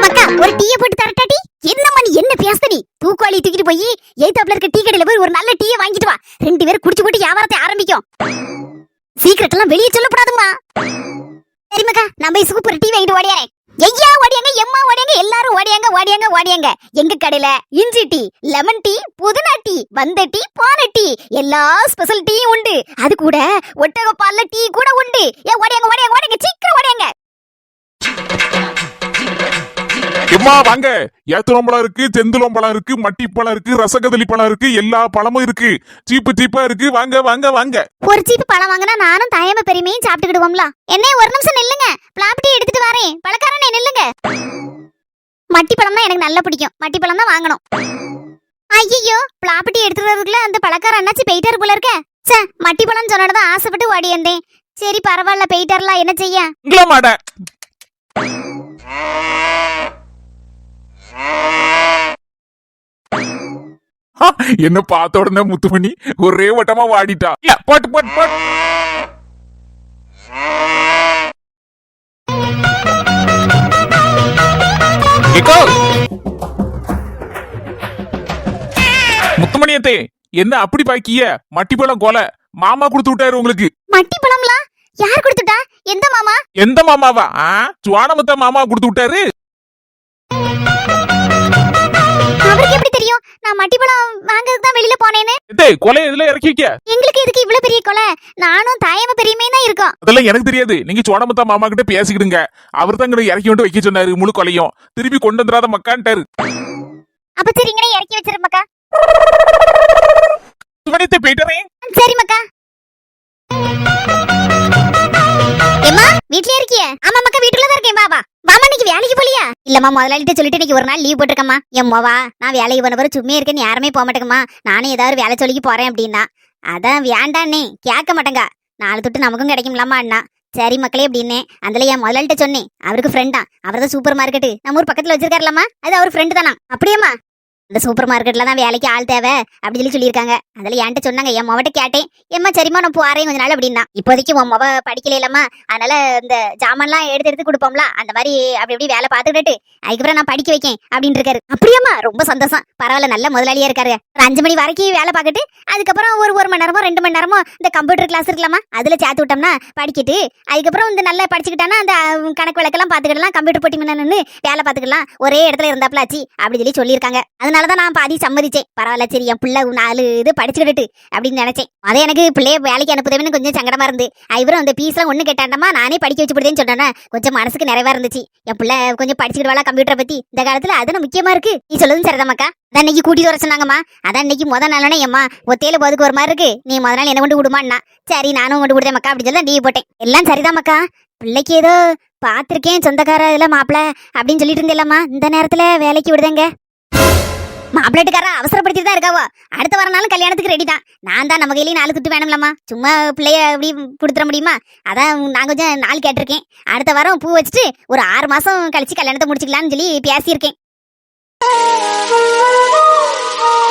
S1: மக்கா ஒரு டீயை போட்டு தரட்டாடி என்னம்மா நீ என்ன பேசுத நீ தூக்குவாளி தூக்கிட்டு போய் ஏத்தாப்புல இருக்க டீ கடையில போய் ஒரு நல்ல டீயை வாங்கிட்டு வா 2 பேரும் குடிச்சு போட்டு வியாபாரத்தை ஆரம்பிக்கும் சீக்கிரட் எல்லாம் வெளியே சொல்லப்படாதுமா சரி மக்கா நான் போய் சூப்பர் டீ வாங்கிட்டு ஓடியாரேன் ஐயா ஓடியாங்க எம்மா ஓடியாங்க எல்லாரும் ஓடியாங்க எங்க கடையில இஞ்சி டீ லெமன் டீ புதினா டீ வந்த டீ போன டீ எல்லா ஸ்பெஷல் டீயும் உண்டு அது கூட ஒட்டக பால்ல டீ கூட உண்டு ஏ ஓடியாங்க சீக்கிரம் ஓடியாங்க
S2: எம்மா வாங்க ஏத்துளம்பழம் இருக்கு செந்துளம்பழம் இருக்கு மட்டிப்பழம் இருக்கு ரசகதளி பழம் இருக்கு எல்லா பழமும் இருக்கு சீப்பா இருக்கு வாங்க வாங்க வாங்க
S1: ஒரு சீப்பு பழம் வாங்கினா நானும் தயம பெருமையும் சாப்பிட்டுக்கிடுவோம்ல என்ன ஒரு நிமிஷம் நில்லுங்க பிளாப்டி எடுத்துட்டு வரேன் பழக்காரனே நில்லுங்க மட்டி பழம் தான் எனக்கு நல்லா பிடிக்கும் மட்டி பழம் தான் வாங்கணும் ஐயோ பிளாப்டி எடுத்துட்டு வரதுக்குள்ள அந்த பழக்கார அண்ணாச்சி போயிட்டாரு போல இருக்க சே மட்டி பழம் சொன்னதான் ஆசைப்பட்டு ஓடி வந்தேன் சரி பரவாயில்ல போயிட்டாரலாம் என்ன செய்ய
S2: என்ன பார்த்த உடனே முத்துமணி ஒரே வட்டமா வாடிட்டா போட்டு போட்டு போட்டு முத்துமணியத்தே என்ன அப்படி பாக்கிய மட்டிப்பழம் கொலை மாமா கொடுத்து விட்டாரு உங்களுக்கு
S1: மட்டி பழம்லாம் யார் கொடுத்துட்டா
S2: எந்த மாமாவா சுவானமுத்த மாமா கொடுத்து விட்டாரு
S1: அவருக்கு எப்படி தெரியும் நான் மட்டி பழம் வாங்குறதுக்கு தான் வெளியில போனேன்னு
S2: கொலை இதுல இறக்கி வைக்க
S1: எங்களுக்கு இதுக்கு இவ்வளவு பெரிய கொலை நானும் தாயம பெரியமே தான் இருக்கோம்
S2: அதெல்லாம் எனக்கு தெரியாது நீங்க சோனமுத்தா மாமா கிட்ட பேசிக்கிடுங்க அவர் தான் இறக்கி விட்டு வைக்க சொன்னாரு முழு கொலையும் திருப்பி கொண்டு வந்துடாத மக்கான்ட்டாரு
S1: அப்ப சரி இங்கனே இறக்கி வச்சிரு மக்கா
S2: போயிட்டறேன்
S1: சரி மக்கா ஏம்மா வீட்லயே இருக்கியே ஆமா மக்கா வீட்டுல தான் இருக்கேன் பாபா மாமா இன்னைக்கு வேலைக்கு போலியா இல்லம்மா முதலாளிட்ட சொல்லிட்டு இன்னைக்கு ஒரு நாள் லீவ் போட்டிருக்கம்மா எம்மாவா நான் வேலைக்கு போனவரை சும்மா இருக்கேன்னு யாருமே போக மாட்டேங்கம்மா நானும் ஏதாவது வேலை சொல்லிக்கு போறேன் அப்படின்னா அதான் வேண்டான்னே கேட்க மாட்டேங்க 4 துட்டு நமக்கும் கிடைக்கும்லாமா அண்ணா சரி மக்களே அப்படின்னே அதுல என் முதலாளிட்ட சொன்னேன் அவருக்கு ஃப்ரெண்டா அவர் தான் சூப்பர் மார்க்கெட்டு நம்ம ஊர் பக்கத்துல வச்சிருக்காருலாமா அது அவர் ஃப்ரெண்டு தானா அப்படியேம்மா அந்த சூப்பர் மார்க்கெட்ல தான் வேலைக்கு ஆள் தேவை அப்படின்னு சொல்லியிருக்காங்க அதுல என்கிட்ட சொன்னாங்க என் மவட்ட கேட்டேன் ஏம்மா சரிம்மா நான் போறேன் கொஞ்ச நாள் அப்படின்னா இப்போதைக்கு உன் மவ படிக்கல இல்லம்மா அதனால இந்த ஜாமான்லாம் எடுத்து கொடுப்போம்ல அந்த மாதிரி அப்படி வேலை பார்த்துக்கிட்டு அதுக்கப்புறம் நான் படிக்க வைக்கேன் அப்படின்னு இருக்காரு அப்படியாம்மா ரொம்ப சந்தோஷம் பரவாயில்ல நல்ல முதலாளியா இருக்காரு ஒரு 5 மணி வரைக்கும் வேலை பார்த்துட்டு அதுக்கப்புறம் ஒரு மணி நேரமோ 2 மணி நேரமோ இந்த கம்ப்யூட்டர் கிளாஸ் இருக்கலாமா அதுல சேர்த்து விட்டோம்னா படிக்கிட்டு அதுக்கப்புறம் இந்த நல்லா படிச்சுக்கிட்டானா அந்த கணக்கு விளக்கெல்லாம் பார்த்துக்கிடலாம் கம்ப்யூட்டர் போட்டி நின்று வேலை பார்த்துக்கலாம் ஒரே இடத்துல இருந்தாப்லாச்சு அப்படி சொல்லியிருக்காங்க அதனாலதான் நான் பாதி சம்மதிச்சேன் பரவாயில்ல சரி என் பிள்ளை 4 இது படிச்சுக்கிட்டு அப்படின்னு நினைச்சேன் அதே எனக்கு பிள்ளைய வேலைக்கு அனுப்புதேன்னு கொஞ்சம் சங்கடமா இருந்து இவரும் அந்த பீஸ்லாம் ஒண்ணு கேட்டாண்டமா நானே படிக்க வச்சு போடுதேன்னு சொன்னேன் கொஞ்சம் மனசுக்கு நிறைவா இருந்துச்சு என் பிள்ளை கொஞ்சம் படிச்சுக்கிட்டு கம்ப்யூட்டரை பத்தி இந்த காலத்துல அதுன்னு முக்கியமா இருக்கு நீ சொல்லுதும் சரிதாமாக்கா அதான் இன்னைக்கு கூட்டிட்டு வர சொன்னாங்கம்மா அதான் இன்னைக்கு முதல் நாளே எம்மா ஒத்தையில போதுக்கு ஒரு மாதிரி இருக்கு நீ முதல் நாள் என்ன கொண்டு விடுமான்னா சரி நானும் கொண்டு விடுதேன் மக்கா அப்படின்னு சொல்லி லீவ் போட்டேன் எல்லாம் சரிதான் மக்கா பிள்ளைக்கு ஏதோ பாத்திருக்கேன் சொந்தக்கார இதெல்லாம் மாப்பிள்ள அப்படின்னு சொல்லிட்டு இருந்தேல்லம்மா இந்த நேரத்துல வேலைக்கு விடுதேங்க மாப்பிள்ளைட்டுக்காரன் அவசரப்படுத்திட்டு தான் இருக்காவோ அடுத்த வர நாளும் கல்யாணத்துக்கு ரெடி தான் நான் தான் நம்ம கையிலேயே 4 துட்டு வேணும்லம்மா சும்மா பிள்ளைய அப்படி கொடுத்துட முடியுமா அதான் நான் கொஞ்சம் நாள் கேட்டிருக்கேன் அடுத்த வாரம் பூ வச்சுட்டு ஒரு 6 மாசம் கழிச்சு கல்யாணத்தை முடிச்சுக்கலாம்னு சொல்லி பேசியிருக்கேன்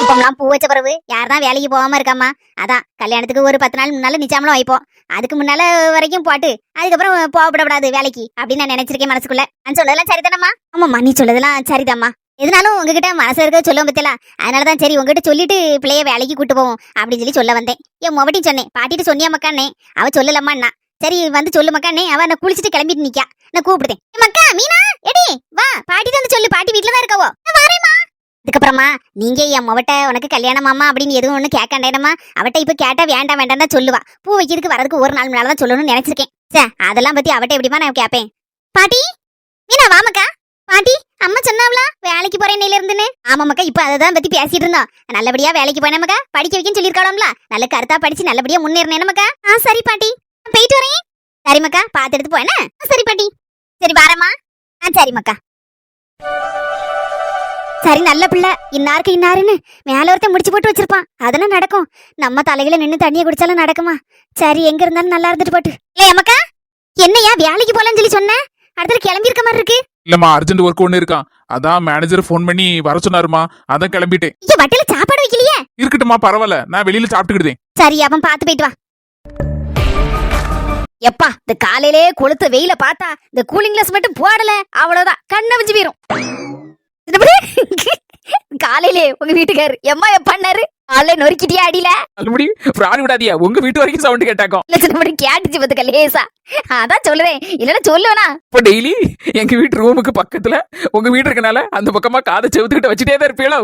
S1: இப்பம்லாம் பூ வச்ச பிறகு யார் தான் வேலைக்கு போகாம இருக்காமா அதான் கல்யாணத்துக்கு ஒரு 10 நாள் முன்னால நிச்சயம்லாம் வைப்போம் அதுக்கு முன்னால வரைக்கும் போட்டு அதுக்கப்புறம் போகப்படக்கூடாது வேலைக்கு அப்படின்னு நான் நினைச்சிருக்கேன் மனசுக்குள்ள. நான் சொல்றதெல்லாம் சரிதானம்மா? ஆமாம்மா, நீ சொல்றதெல்லாம் சரிதாம்மா. எதுனாலும் உங்ககிட்ட மனசு இருக்க சொல்லுவோம் பத்தில, அதனாலதான் சரி உங்ககிட்ட சொல்லிட்டு பிள்ளைய வேலைக்கு கூட்டு போவோம் அப்படின்னு சொல்லி சொல்ல வந்தேன். என் மொபட்டியும் சொன்னேன், பாட்டிட்டு சொன்னியா மக்கானே? அவ சொல்லலம்மாண்ணா. சரி வந்து சொல்லு மக்கானே. அவ நான் குளிச்சுட்டு கிளம்பிட்டு நிக்கா, நான் கூப்பிடுதேன். மக்கா மீனா எடி வா, பாட்டிட்டு வந்து சொல்லு, பாட்டி வீட்டுல தான் இருக்கவோ. வரேம்மா. அதுக்கப்புறமா நீங்க என் மொவட்ட உனக்கு கல்யாணமாமா அப்படின்னு எதுவும் ஒண்ணு கேட்காண்டேனமா. அவட்ட இப்ப கேட்டா வேண்டாம் வேண்டாம் தான் சொல்லுவா. பூ வைக்கிறதுக்கு வரதுக்கு ஒரு நாள் முன்னால தான் சொல்லணும்னு நினைச்சிருக்கேன். சே அதெல்லாம் பத்தி அவட்ட எப்படிமா நான் கேட்பேன். பாட்டி மீனா வாமக்கா. பாட்டி அம்மா சொன்னாவளா வேலைக்கு போறேன் நீல இருந்துன்னு? ஆமாமக்கா, இப்ப அதான் பத்தி பேசிட்டு இருந்தோம். நல்லபடியா வேலைக்கு போனேமக்கா, படிக்க வைக்கன்னு சொல்லிருக்காளோம்ல. நல்ல கருத்தா படிச்சு நல்லபடியா முன்னேறினேனமக்கா. சரி பாட்டி, போயிட்டு வரேன். சரிமக்கா, பாத்து எடுத்து போயேனா? சரி பாட்டி. சரி வாரம்மா. சரிமக்கா. சரி நல்ல பிள்ளை, இன்னாருக்கு இன்னாருன்னு மேல ஒருத்தன் முடிச்சு போட்டு வச்சிருப்பான். அதெல்லாம் நடக்கும். நம்ம தலையில நின்னு தண்ணியை குடிச்சாலும் நடக்குமா? சரி எங்க இருந்தாலும் நல்லா இருந்துட்டு போட்டு. இல்ல அம்மக்கா, என்னையா வேலைக்கு போலான்னு சொல்லி சொன்ன? அடுத்த கிளம்பி இருக்க மாதிரி இருக்கு.
S2: இல்லம்மா, அர்ஜென்ட் ஒர்க் ஒண்ணு இருக்கான். அதான் மேனேஜர் ஃபோன் பண்ணி வர சொன்னாருமா, அதான் கிளம்பிட்டேன்.
S1: வட்டில சாப்பாடு வைக்கலையே?
S2: இருக்கட்டுமா, பரவாயில்ல, நான் வெளியில சாப்பிட்டுக்கிட்டேன்.
S1: சரி அப்ப பாத்து போயிட்டு வா. எப்பா இந்த காலையிலே கொளுத்த வெயில பார்த்தா இந்த கூலிங் கிளாஸ் மட்டும் போடல அவ்வளவுதான் கண்ண வச்சு போயிரும். காலையிலே உங்க வீட்டுக்காரு எம்மா பண்ணாரு? ஆளே நொறுக்கிட்டியா அடியில?
S3: அதுபடி பிராணி விடாதியா, உங்க வீட்டு வரைக்கும் சவுண்ட் கேட்டாக்கும்.
S1: இல்ல கேட்டுச்சு பத்துக்க லேசா, அதான் சொல்லுறேன். இல்லன்னா சொல்லுவேனா?
S3: இப்ப டெய்லி எங்க வீட்டு ரூமுக்கு பக்கத்துல உங்க வீடு இருக்கனால அந்த பக்கமா காதை செவுத்துக்கிட்ட வச்சுட்டே தான் இருப்பீங்களோ?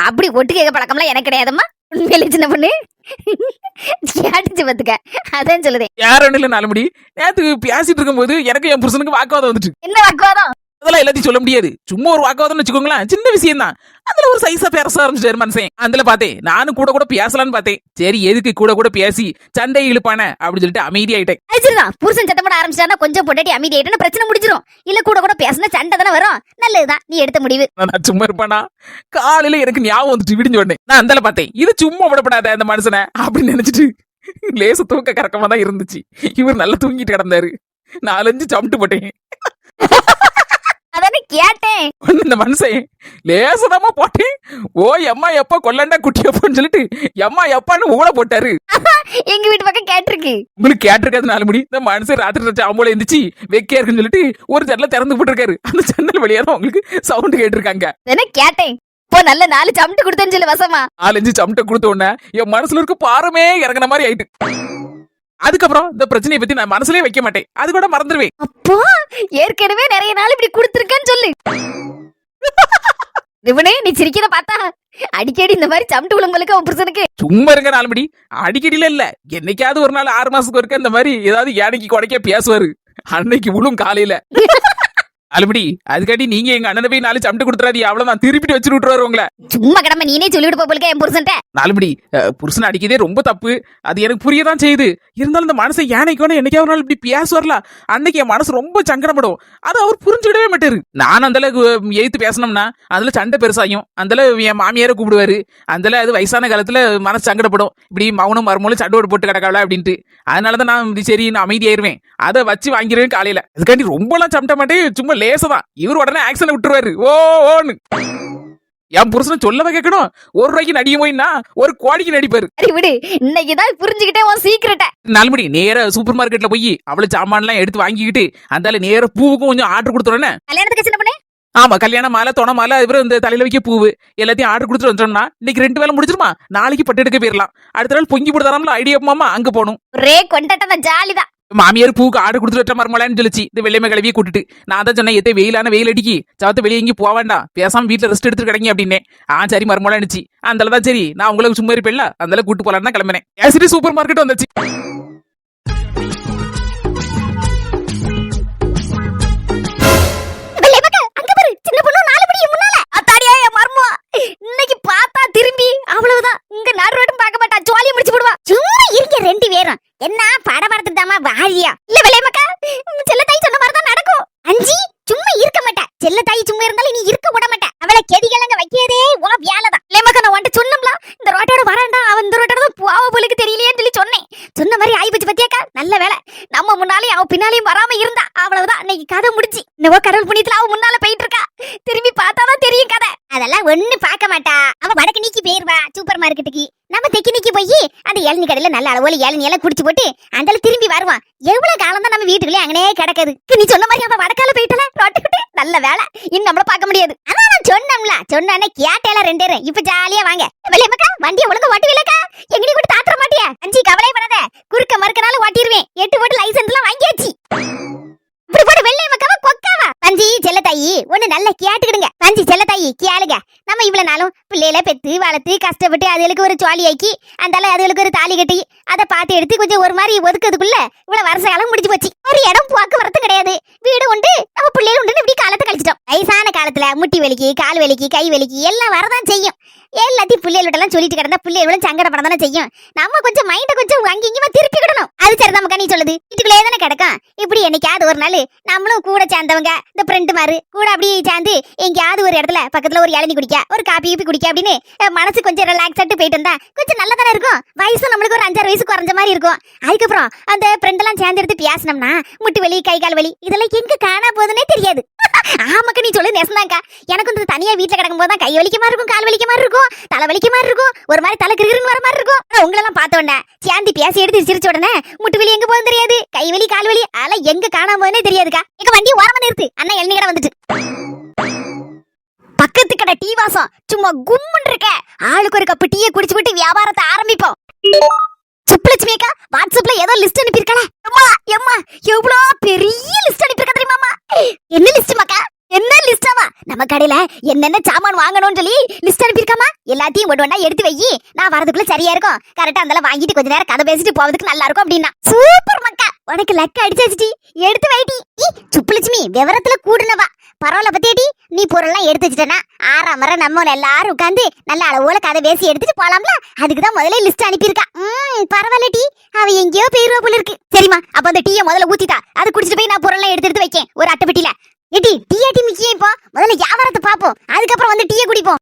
S1: அப்படி ஒட்டு கேட்க பழக்கம்லாம் எனக்கு கிடையாதும்மா. உண்மையிலே சின்ன பொண்ணு கேட்டுச்சு பத்துக்க, அதான் சொல்லுதேன்.
S3: யாரும் இல்ல நாலுமடி நேத்து பேசிட்டு இருக்கும்போது எனக்கு என் புருஷனுக்கு வாக்குவாதம் வந்துட்டு.
S1: என்ன வாக்குவாதம்?
S3: அதெல்லாம் எல்லாத்தையும் சொல்ல முடியாது, சும்மா ஒரு வாக்குவாதம்னு வச்சுக்கோங்களேன். சின்ன விஷயம் தான், அதுல ஒரு சைஸா பேச ஆரம்பிச்சிட்டாரு மனுஷன். அதுல பார்த்தேன் நானும் கூட கூட பேசலான்னு பார்த்தேன். சரி எதுக்கு கூட கூட பேசி சண்டை இழுப்பானே அப்படின்னு சொல்லிட்டு அமைதியாயிட்டேன்.
S1: சரிதான், புருஷன் சத்தம் போட ஆரம்பிச்சானா கொஞ்சம் பொட்டாட்டி அமைதி ஆயிட்டா பிரச்சனை முடிஞ்சிரும். இல்ல கூட கூட பேசினா சண்டை தானே வரும். நல்லதுதான் நீ எடுத்த முடிவு.
S3: நான் சும்மா இருப்பானா? காலையில எனக்கு ஞாபகம் வந்துட்டு விடிஞ்ச உடனே நான் அந்தால பார்த்தேன், இது சும்மா விடப்படாத அந்த மனுஷனை அப்படின்னு நினைச்சிட்டு லேச தூக்க கறக்கமா தான் இருந்துச்சு. இவர் நல்லா தூங்கிட்டு கிடந்தாரு. 4-5 சமட்டு போட்டேன்.
S1: அதானே கேட்டேன்.
S3: இந்த மனுஷன் லேசதாமா போட்டேன். ஓ எம்மா எப்ப கொல்லண்டா குட்டியப்பன்னு சொல்லிட்டு எம்மா எப்பான்னு ஊழ போட்டாரு.
S1: எங்க வீட்டு பக்கம் கேட்டிருக்கு.
S3: உங்களுக்கு கேட்டிருக்காது 4 மணி. இந்த மனுஷன் ராத்திரி ஆம்போல இருந்துச்சு வெக்கையா இருக்குன்னு சொல்லிட்டு ஒரு ஜன்னல திறந்து போட்டிருக்காரு. அந்த ஜன்னல் வழியா தான் உங்களுக்கு சவுண்ட் கேட்டிருக்காங்க.
S1: கேட்டேன். இப்போ நல்ல 4 சமட்டு கொடுத்தேன்னு சொல்லி வசமா
S3: 4-5 சமட்டை கொடுத்த உடனே என் மனசுல இருக்க பாரமே இறங்கின மாதிரி ஆயிட்டு. அதுக்கப்புறம் இந்த பிரச்சனையை பத்தி நான் மனசுலயே வைக்க மாட்டேன், அது கூட மறந்துடுவேன்.
S1: அப்போ ஏற்கனவே நிறைய நாள் இப்படி கொடுத்துருக்கேன்னு சொல்லு. இவனே நீ சிரிக்கிறத பார்த்தா அடிக்கடி இந்த மாதிரி சமட்டு விழுங்களுக்கு உன் புருஷனுக்கு.
S3: சும்மா இருங்க 4 மணி. அடிக்கடியில இல்ல, என்னைக்காவது ஒரு நாள் 6 மாசத்துக்கு ஒருக்க இந்த மாதிரி ஏதாவது யானைக்கு கொடைக்க பேசுவாரு. அன்னைக்கு விழும் காலையில. 4 மணி அதுக்காட்டி நீங்க எங்க அண்ணனை போய் 4 சமட்டு கொடுத்துறாதி, அவ்வளவுதான் திருப்பிட்டு வச்சுட்டு விட்டுருவாரு உங்களை.
S1: சும்மா கடமை நீனே சொல்லிவிட்டு போக என் புருஷன்ட்ட.
S3: 4 மணி புருஷன் அடிக்கதே ரொம்ப தப்பு, அது எனக்கு புரியதான் செய்யுது. இருந்தாலும் இந்த மனசை யானைக்கோன என்னைக்காவது நாள் இப்படி பேசுவார்ல, அன்னைக்கு என் மனசு ரொம்ப சங்கடப்படும். அது அவர் புரிஞ்சுக்கிடவே மாட்டாரு. நான் அந்த எய்த்து பேசணும்னா அதுல சண்டை பெருசாயும், அந்த என் மாமியாரை கூப்பிடுவாரு. அந்த அது வயசான காலத்துல மனசு சங்கடப்படும், இப்படி மௌனம் மறுமூலம் சண்டை போட்டு கிடக்காளா அப்படின்ட்டு. அதனாலதான் நான் சரி நான் அமைதியாயிருவேன், அதை வச்சு வாங்கிடுவேன் காலையில. அதுக்காண்டி ரொம்பலாம் சமட்ட மாட்டேன், சும்மா லேசதான். இவர் உடனே ஆக்சன் விட்டுருவாரு ஓன்னு. என் புருஷனை சொல்லவா கேட்கணும்? 1 ரூபாய்க்கு நடிக்க போயின்னா 1 கோடிக்கு நடிப்பாரு.
S1: விடு, இன்னைக்குதான் புரிஞ்சுக்கிட்டே உன் சீக்கிரட்ட.
S3: 4 மணி நேர சூப்பர் மார்க்கெட்ல போய் அவளை சாமான் எல்லாம் எடுத்து வாங்கிக்கிட்டு அந்த நேர பூவுக்கும் கொஞ்சம் ஆர்டர் கொடுத்துறேன்னு.
S1: கல்யாணத்துக்கு சின்ன பொண்ணு?
S3: ஆமா, கல்யாண மாலை தொண மாலை இவரு இந்த தலையில வைக்க பூவு எல்லாத்தையும் ஆர்டர் கொடுத்துட்டு வந்தோம்னா இன்னைக்கு 2 வேலை முடிச்சிருமா, நாளைக்கு பட்டு எடுக்க போயிடலாம். அடுத்த நாள் பொங்கி போடுறாங்களா ஐடியா மாமா, அங்க போகணும்.
S1: ஒரே கொண்டாட்டம் ஜாலிதான்.
S3: மாமியார் பூக்கு ஆர்டர் கொடுத்துட்டு மரமலான்னு சொல்லிச்சு. இந்த வெள்ளைமை கிளவியை கூட்டிட்டு நான் தான் சொன்னேன், எத்தே வெயிலான வெயில் அடிக்கி சவத்து வெளியே எங்கேயும் போக வேண்டாம், பேசாம வீட்டுல ரெஸ்ட் எடுத்துட்டு கிடைங்க அப்படின்னே. சரி மரமலான்னுச்சு. அந்தளவுதான் சரி நான் உங்களுக்கு சும்மா இருப்பேன்ல, அந்த கூட்டு போலான்னு தான் கிளம்பினேன். ஏசிட்டு சூப்பர் மார்க்கெட் வந்துச்சு.
S1: இன்னைக்கு பார்த்தா திரும்பி அவ்வளவுதான், இங்க நடுரோட்டும் பார்க்க மாட்டா, ஜோலியை முடிச்சு போடுவா. சும்மா இருக்க 2 பேரும் என்ன பட படத்துட்டாமா வாழியா? இல்ல வெள்ளையமக்கா, செல்ல தாய் சொன்ன மாதிரி தான் நடக்கும். அஞ்சி சும்மா இருக்க மாட்டா. செல்ல தாய் சும்மா இருந்தாலும் நீ இருக்க விட மாட்டா. அவளை கெதிகளங்க வைக்கிறதே உன் வேலைதான் இல்லையம்மாக்கா. நான் உன்கிட்ட சொன்னோம்ல இந்த ரோட்டோட வரேன்டா, அவன் இந்த ரோட்டோட தான் போவ போலுக்கு தெரியலையேன்னு சொல்லி சொன்னேன். சொன்ன மாதிரி ஆயிப்போச்சு பத்தியாக்கா. நல்ல வேலை நம்ம முன்னாலேயும் அவன் பின்னாலேயும் வராம இருந்தா அவ்வளவுதான், இன்னைக்கு கதை முடிச்சு. இன்னவோ கடவுள் புண்ணியத்துல அவன் முன்னால போயிட்டு இருக்கா. திரும்பி பார்த்தாதான் தெரியும் கதை. அதெல்லாம் ஒண்ணு பார்க்க மாட்டா. அவ வடக்கு நீக்கி போயிருவா சூப்பர் மார்க்கெட்டுக்கு. நம்ம தெக்கி நீக்கி போய் அந்த இளநீ கடையில நல்ல அளவுல இளநீ எல்லாம் குடிச்சு போட்டு அந்த திரும்பி வருவான். எவ்வளவு காலம் தான் நம்ம வீட்டுக்குள்ளே அங்கனே கிடக்குது. நீ சொன்ன மாதிரி அவன் வடக்கால போயிட்டல ரோட்டுக்கிட்டு. நல்ல வேலை இன்னும் நம்மள பார்க்க முடியாது. ஆனா நான் சொன்னோம்ல, சொன்னே கேட்டேல 2 பேரும். இப்ப ஜாலியா வாங்க வெளியமக்கா. வண்டியை ஒழுங்கா ஓட்டுவீலக்கா. எங்கடி கூட தாத்துற மாட்டியா? அஞ்சி கவலை படாத, குறுக்க மறுக்கனால ஓட்டிடுவேன். 8 போட்டு லைசன்ஸ் எல்லாம் வாங்கியாச்சு. இப்படி போட்டு வெள்ளை மக்காவா கொக்காவா? பஞ்சி செல்லத்தாயி ஒண்ணு நல்லா கேட்டுக்கிடுங்க. பஞ்சி செல்லத்தாயி கேளுங்க. நம்ம இவ்வளவு நாளும் பிள்ளையில பெத்து வளர்த்து கஷ்டப்பட்டு அதுகளுக்கு ஒரு ஜாலி ஆக்கி அந்தால அதுகளுக்கு ஒரு தாலி கட்டி அதை பார்த்து எடுத்து கொஞ்சம் ஒரு மாதிரி ஒதுக்கிறதுக்குள்ள இவ்வளவு வருஷ காலம் முடிஞ்சு போச்சு. ஒரு இடம் போக்குவரத்து கிடையாது, வீடு உண்டு, நம்ம பிள்ளைகள் உண்டு. இப்படி காலத்தை கழிச்சிட்டோம். வயசான காலத்துல முட்டி வலிக்கு, கால் வலிக்கு, கை வலிக்கு எல்லாம் வரதான் செய்யும். எல்லாத்தையும் பிள்ளைகளோட சொல்லிட்டு கிடந்தா பிள்ளைகளும் சங்கடப்பட தானே செய்யும். நம்ம கொஞ்சம் மைண்ட கொஞ்சம் அங்க இங்கேயுமா திருப்பிக்கிடணும். அது சரி, நமக்கு நீ சொல்லுது வீட்டுக்குள்ளே தானே கிடக்கும். இப்படி என்னைக்காவது ஒரு நாள் நம்மளும் கூட சேர்ந்தவங்க இந்த ஃப்ரெண்டு மாதிரி கூட அப்படியே சேர்ந்து எங்கேயாவது ஒரு இடத்துல பக்கத்துல ஒரு இளநீ குடிக்க, ஒரு காப்பி குடிக்க அப்படின்னு மனசு கொஞ்சம் ரிலாக்ஸ் ஆட்டு போயிட்டு இருந்தா கொஞ்சம் நல்லா தானே இருக்கும். வயசு நம்மளுக்கு ஒரு 5-6 வயசு குறைஞ்ச மாதிரி இருக்கும். அதுக்கப்புறம் அந்த ஃப்ரெண்ட் எல்லாம் சேர்ந்து எடுத்து பேசினோம்னா முட்டு வலி, கை கால் வலி இதெல்லாம் எங்க காணா போகுதுன்னே தெரியாது. ஆமாக்கா நீ சொல்லு நெசந்தாக்கா. எனக்கு வந்து தனியா வீட்டுல கிடக்கும் போது தான் கை வலிக்க மாதிரி இருக்கும், கால் வலிக்க மாதிரி இருக்கும், தலை வலிக்க மாதிரி இருக்கும், ஒரு மாதிரி தலை கிருன்னு வர மாதிரி இருக்கும். உங்களெல்லாம் பார்த்த உடனே சேர்ந்து பேசி எடுத்து சிரிச்ச உடனே முட்டு வலி எங்க போகுது தெரியாது, கை வலி கால் வலி அதெல்லாம் எங்க காணாம போகுதுன்னே தெரியாதுக்கா. எங்க வண்டி ஓரமா நிறுத்து, அண்ணா இளநீ கடை வந்துட்டு. பக்கத்து கடை டீ வாசம் சும்மா கும்முன்னு இருக்க. ஆளுக்கு ஒரு கப்பு டீயை குடிச்சு விட்டு வியாபாரத்தை ஆரம்பிப்போம். சுப்புலட்சுமிக்கா வாட்ஸ்அப்ல ஏதோ லிஸ்ட் அனுப்பியிருக்கல. அம்மா எம்மா எவ்வளோ பெரிய லிஸ்ட் அனுப்பியிருக்க தெரியுமாமா? என்ன லிஸ்ட் மக்கா? என்ன லிஸ்டாவா? நம்ம கடையில என்னென்ன சாமான் வாங்கணும்னு சொல்லி லிஸ்ட் அனுப்பியிருக்காமா. எல்லாத்தையும் ஒண்ணா எடுத்து வை, நான் வரதுக்குள்ள சரியா இருக்கும். கரெக்டா அதெல்லாம் வாங்கிட்டு கொஞ்ச நேரம் கதை பேசிட்டு போவதுக்கு நல்லா இருக்கும் அப்படின்னா. சூப்பர் மக்கா, உனக்கு லக்க அடிச்சாச்சு. எடுத்து வைட்டி. சுப்புலட்சுமி விவரத்துல கூடுனவா. பரவாயில்ல பத்தியடி, நீ பொருள்லாம் எடுத்து வச்சுட்டேன்னா 6 மரம் நம்ம எல்லாரும் உட்காந்து நல்ல அளவுல கதை பேசி எடுத்துட்டு போலாம்ல. அதுக்குதான் முதல்ல லிஸ்ட் அனுப்பியிருக்கா. பரவாயில்லடி, அவ எங்கேயோ போயிருவா போல இருக்கு. சரிம்மா, அப்ப அந்த டீயை முதல்ல ஊத்திட்டா, அதை குடிச்சிட்டு போய் நான் பொருள்லாம் எடுத்து வைக்கேன் ஒரு அட்டைப்பெட்டியில. ஏடி டீ முக்கியம். இப்போ முதல்ல வியாபாரத்தை பாப்போம், அதுக்கப்புறம் வந்து டீயை குடிப்போம்.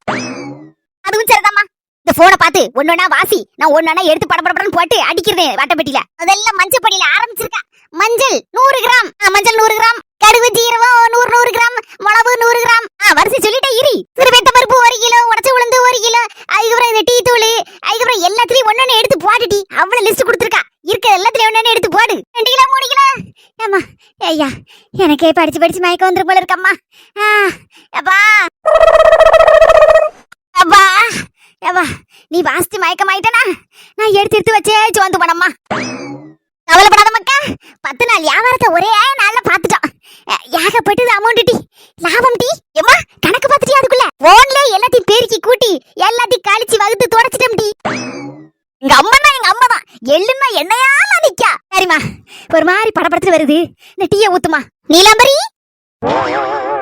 S1: அதுவும் சரிதாம்மா. இந்த போனை பார்த்து ஒன்னொன்னா வாசி, நான் ஒன்னொன்னா எடுத்து படப்படன்னு போட்டு அடிக்கிறேன் அட்டைப்பெட்டியில. அதெல்லாம் மஞ்சள் பொடியில ஆரம்பிச்சிருக்கா. மஞ்சள் 100 கிராம், மஞ்சள் 100 கிராம், கடுகு ஜீரகம் 100 கிராம், மிளகு 100 கிராம். வரிசை சொல்லிட்டே இரு. சிறுபேத்த பருப்பு 1 கிலோ, உடச்ச உளுந்து 1 கிலோ, அதுக்கப்புறம் இந்த டீ தூள், அதுக்கப்புறம் எல்லாத்துலயும் ஒன்னொன்னு எடுத்து போட்டுட்டி. அவ்வளவு லிஸ்ட் கொடுத்துருக்கா. இருக்க எல்லாத்துலயும் ஒன்னொன்னு எடுத்து போடு. 2 கிலோ 3 கிலோ. ஏமா ஐயா, எனக்கே படிச்சு மயக்கம் வந்துரும் போல இருக்கம்மா. அப்பா அப்பா அப்பா, நீ வாசித்து மயக்கமாயிட்டனா? நான் எடுத்து வச்சே சோந்து போனம்மா. கவலைப்படாத மக்கா, 10 நாள் வியாபாரத்தை ஒரே நாள்ல பாத்துட்டோம். ஏகப்பட்டது அமௌண்ட் டி, லாபம் டி. எம்மா கணக்கு பார்த்துட்டி? அதுக்குள்ள போன்ல எல்லாத்தையும் பெருக்கி கூட்டி எல்லாத்தையும் கழிச்சு வகுத்து தொடச்சிட்டோம் டி. எங்க அம்மா தான் எள்ளுன்னா என்னையா நிக்கா. சரிம்மா, ஒரு மாதிரி படப்படத்துல வருது. இந்த டீயை ஊத்துமா. நீலாம்பரி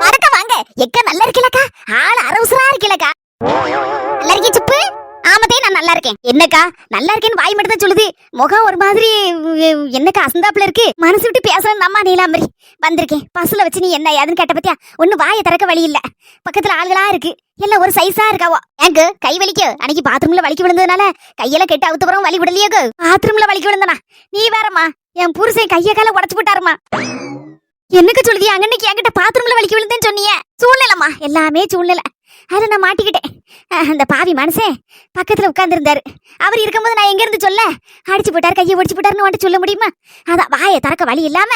S1: வணக்க வாங்க. எக்க நல்லா இருக்கலக்கா, ஆள் அரவுசரா இருக்கலக்கா. நல்லா இருக்கே சுப்பு? ஆமதே நான் நல்லா இருக்கேன். என்னக்கா நல்லா இருக்கேன்னு வாய் மட்டும் தான் சொல்லுது, முகம் ஒரு மாதிரி என்னக்கா அசந்தாப்புல இருக்கு. மனசு விட்டு பேசணும் அம்மா. நீலாம்பரி வந்திருக்கேன், பஸ்ல வச்சு நீ என்ன ஏதுன்னு கேட்ட பத்தியா? ஒண்ணு வாயை திறக்க வழி இல்ல, பக்கத்துல ஆளுகளா இருக்கு, எல்லாம் ஒரு சைஸா இருக்காவோ. ஏங்க கை வலிக்கு? அன்னைக்கு பாத்ரூம்ல வலிக்கு விழுந்ததுனால கையெல்லாம் கெட்டு அவுத்தப்புறம் வலி விடலையோ? பாத்ரூம்ல வலிக்கு விழுந்தனா? நீ வேறம்மா, என் புருஷன் கைய கால உடச்சு போட்டாருமா. என்னக்கு சொல்லுதியா? அன்னைக்கு என்கிட்ட பாத்ரூம்ல வலிக்கு விழுந்தேன்னு சொன்னீங்க. சூழ்நிலைமா, எல்லாமே சூழ்நிலை. அதை நான் மாட்டிக்கிட்டேன். அந்த பாவி மனுஷன் பக்கத்துல உட்கார்ந்து இருந்தாரு. அவர் இருக்கும்போது நான் எங்க இருந்து சொல்ல? அடிச்சு போட்டாரு, கையை ஒடிச்சு போட்டாருன்னு வந்துட்டு சொல்ல முடியுமா? அதான் வாயை திறக்க வழி இல்லாம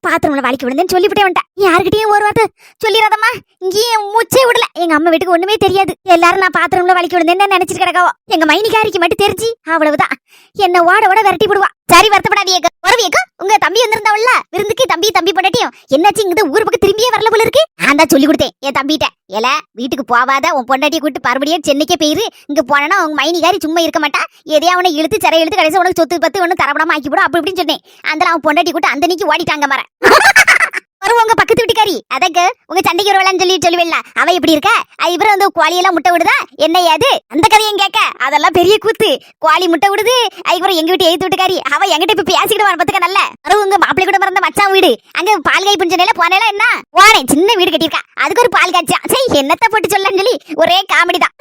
S1: பாத்ரூம்ல வலிக்கு விழுந்தேன்னு சொல்லிவிட்டே வந்துட்டேன். யாருக்கிட்டையும் ஒரு வார்த்தை சொல்லிடாதம்மா. இங்கேயும் மூச்சே விடல. எங்க அம்மா வீட்டுக்கு ஒண்ணுமே தெரியாது. எல்லாரும் நான் பாத்ரூம்ல வலிக்கு விழுந்தேன்னு நினைச்சிட்டு கிடக்காவோ. எங்க மைனிக்காரிக்கு மட்டும் தெரிஞ்சு அவ்வளவுதான் என்ன ஓட விரட்டி விடுவா. சரி, வருத்தப்படாதீங்க. உறவியக்கா, உங்க தம்பி வந்திருந்தாவல்ல விருந்துக்கு, தம்பி பொண்டாட்டியும் என்னாச்சு இங்க ஊர் பக்கம் திரும்பியே வரல போல இருக்கு. நான் தான் சொல்லி கொடுத்தேன் என் தம்பிட்ட, ஏல வீட்டுக்கு போவாத, உன் பொண்டாட்டியை கூட்டு மறுபடியும் சென்னைக்கே போயிரு. இங்க போனா உங்க மைனிகாரி சும்மா இருக்க மாட்டா, எதையா அவனை இழுத்து சிறை இழுத்து கடைசி உனக்கு சொத்து பத்து ஒண்ணு தரப்படாம ஆக்கி போடும் அப்படி இப்படின்னு சொன்னேன். அந்த அவன் பொண்டாட்டி கூட்டு அந்த நீக்கி ஓடிட்டாங்க மர. உங்க பக்கத்து வீட்டுக்காரி அதக்கு உங்க சண்டைக்கு வருவாளான்னு சொல்லுவேல்ல அவ எப்படி இருக்கா இவரு வந்து கோழி எல்லாம் முட்டை விடுதா என்ன ஏது அந்த கதையும் கேட்க அதெல்லாம் பெரிய கூத்து கோழி முட்டை விடுது இவரு எங்க வீட்டு எழுத்து வீட்டுக்காரி அவ எங்கிட்ட இப்ப பேசிக்கிட்டு வர பத்துக்க நல்ல உங்க மாப்பிள்ளை கூட பிறந்த மச்சான் வீடு அங்க பால் காய் புஞ்சனையில போனேல என்ன போனே சின்ன வீடு கட்டியிருக்கா அதுக்கு ஒரு பால் காய்ச்சா சரி என்னத்த போட்டு சொல்லன்னு சொல்லி ஒரே காமெடி தான்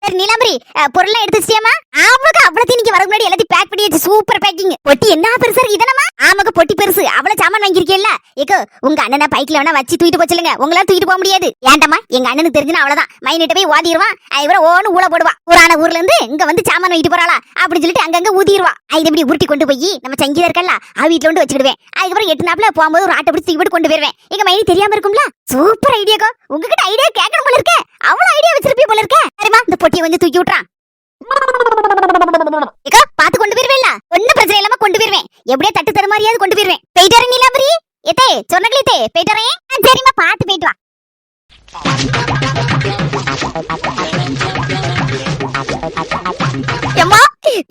S1: சரி நீலாம்பரி பொருள்லாம் எடுத்து வச்சிட்டியாமா ஆமாக்கா அவ்வளவு இன்னைக்கு வர முன்னாடி எல்லாத்தையும் பேக் பண்ணி வச்சு சூப்பர் பேக்கிங் பொட்டி என்ன பெருசா இருக்கு இதனமா ஆமாக்கா பொட்டி பெருசு அவ்வளவு சாமான் வாங்கிருக்கீல்ல ஏக்கோ உங்க அண்ணனை பைக்ல வேணா வச்சு தூக்கிட்டு போச்சுலுங்க உங்களால தூக்கிட்டு போக முடியாது ஏன்டமா எங்க அண்ணனுக்கு தெரிஞ்சுனா அவ்வளவுதான் மைனிட்ட போய் ஓதிடுவான் இவரை ஓன்னு ஊழ போடுவான் ஊரான ஊர்ல இருந்து இங்க வந்து சாமான் வாங்கிட்டு போறாளா அப்படின்னு சொல்லிட்டு அங்கங்க ஊதிடுவா இது இப்படி உருட்டி கொண்டு போய் நம்ம சங்கீதம் இருக்கல்ல வீட்டுல வந்து வச்சுக்கிடுவேன் அதுக்கப்புறம் 8 நாப்ல போகும்போது ஒரு ஆட்டை பிடிச்சி தூக்கி கொண்டு போயிருவேன் எங்க மைனி தெரியாம இருக்கும்ல சூப்பர் ஐடியாக்கோ உங்ககிட்ட ஐடியா கேட்கணும் போல இருக்க அவ்வளவு ஐடியா வச்சிருப்பீ போல இருக்க சரிமா இந்த பொட்டியை வந்து தூக்கி விட்டுறான் பாத்து கொண்டு போயிருவேன்ல ஒன்னும் பிரச்சனை இல்லாம கொண்டு போயிருவேன் எப்படியே தட்டு தர மாதிரியாவது கொண்டு போயிருவேன் போயிட்டு வரேன் நீலாம்பரி எத்தே சொன்னங்களே போயிட்டு வரேன் சரிம்மா பாத்து போயிட்டு வா அம்மா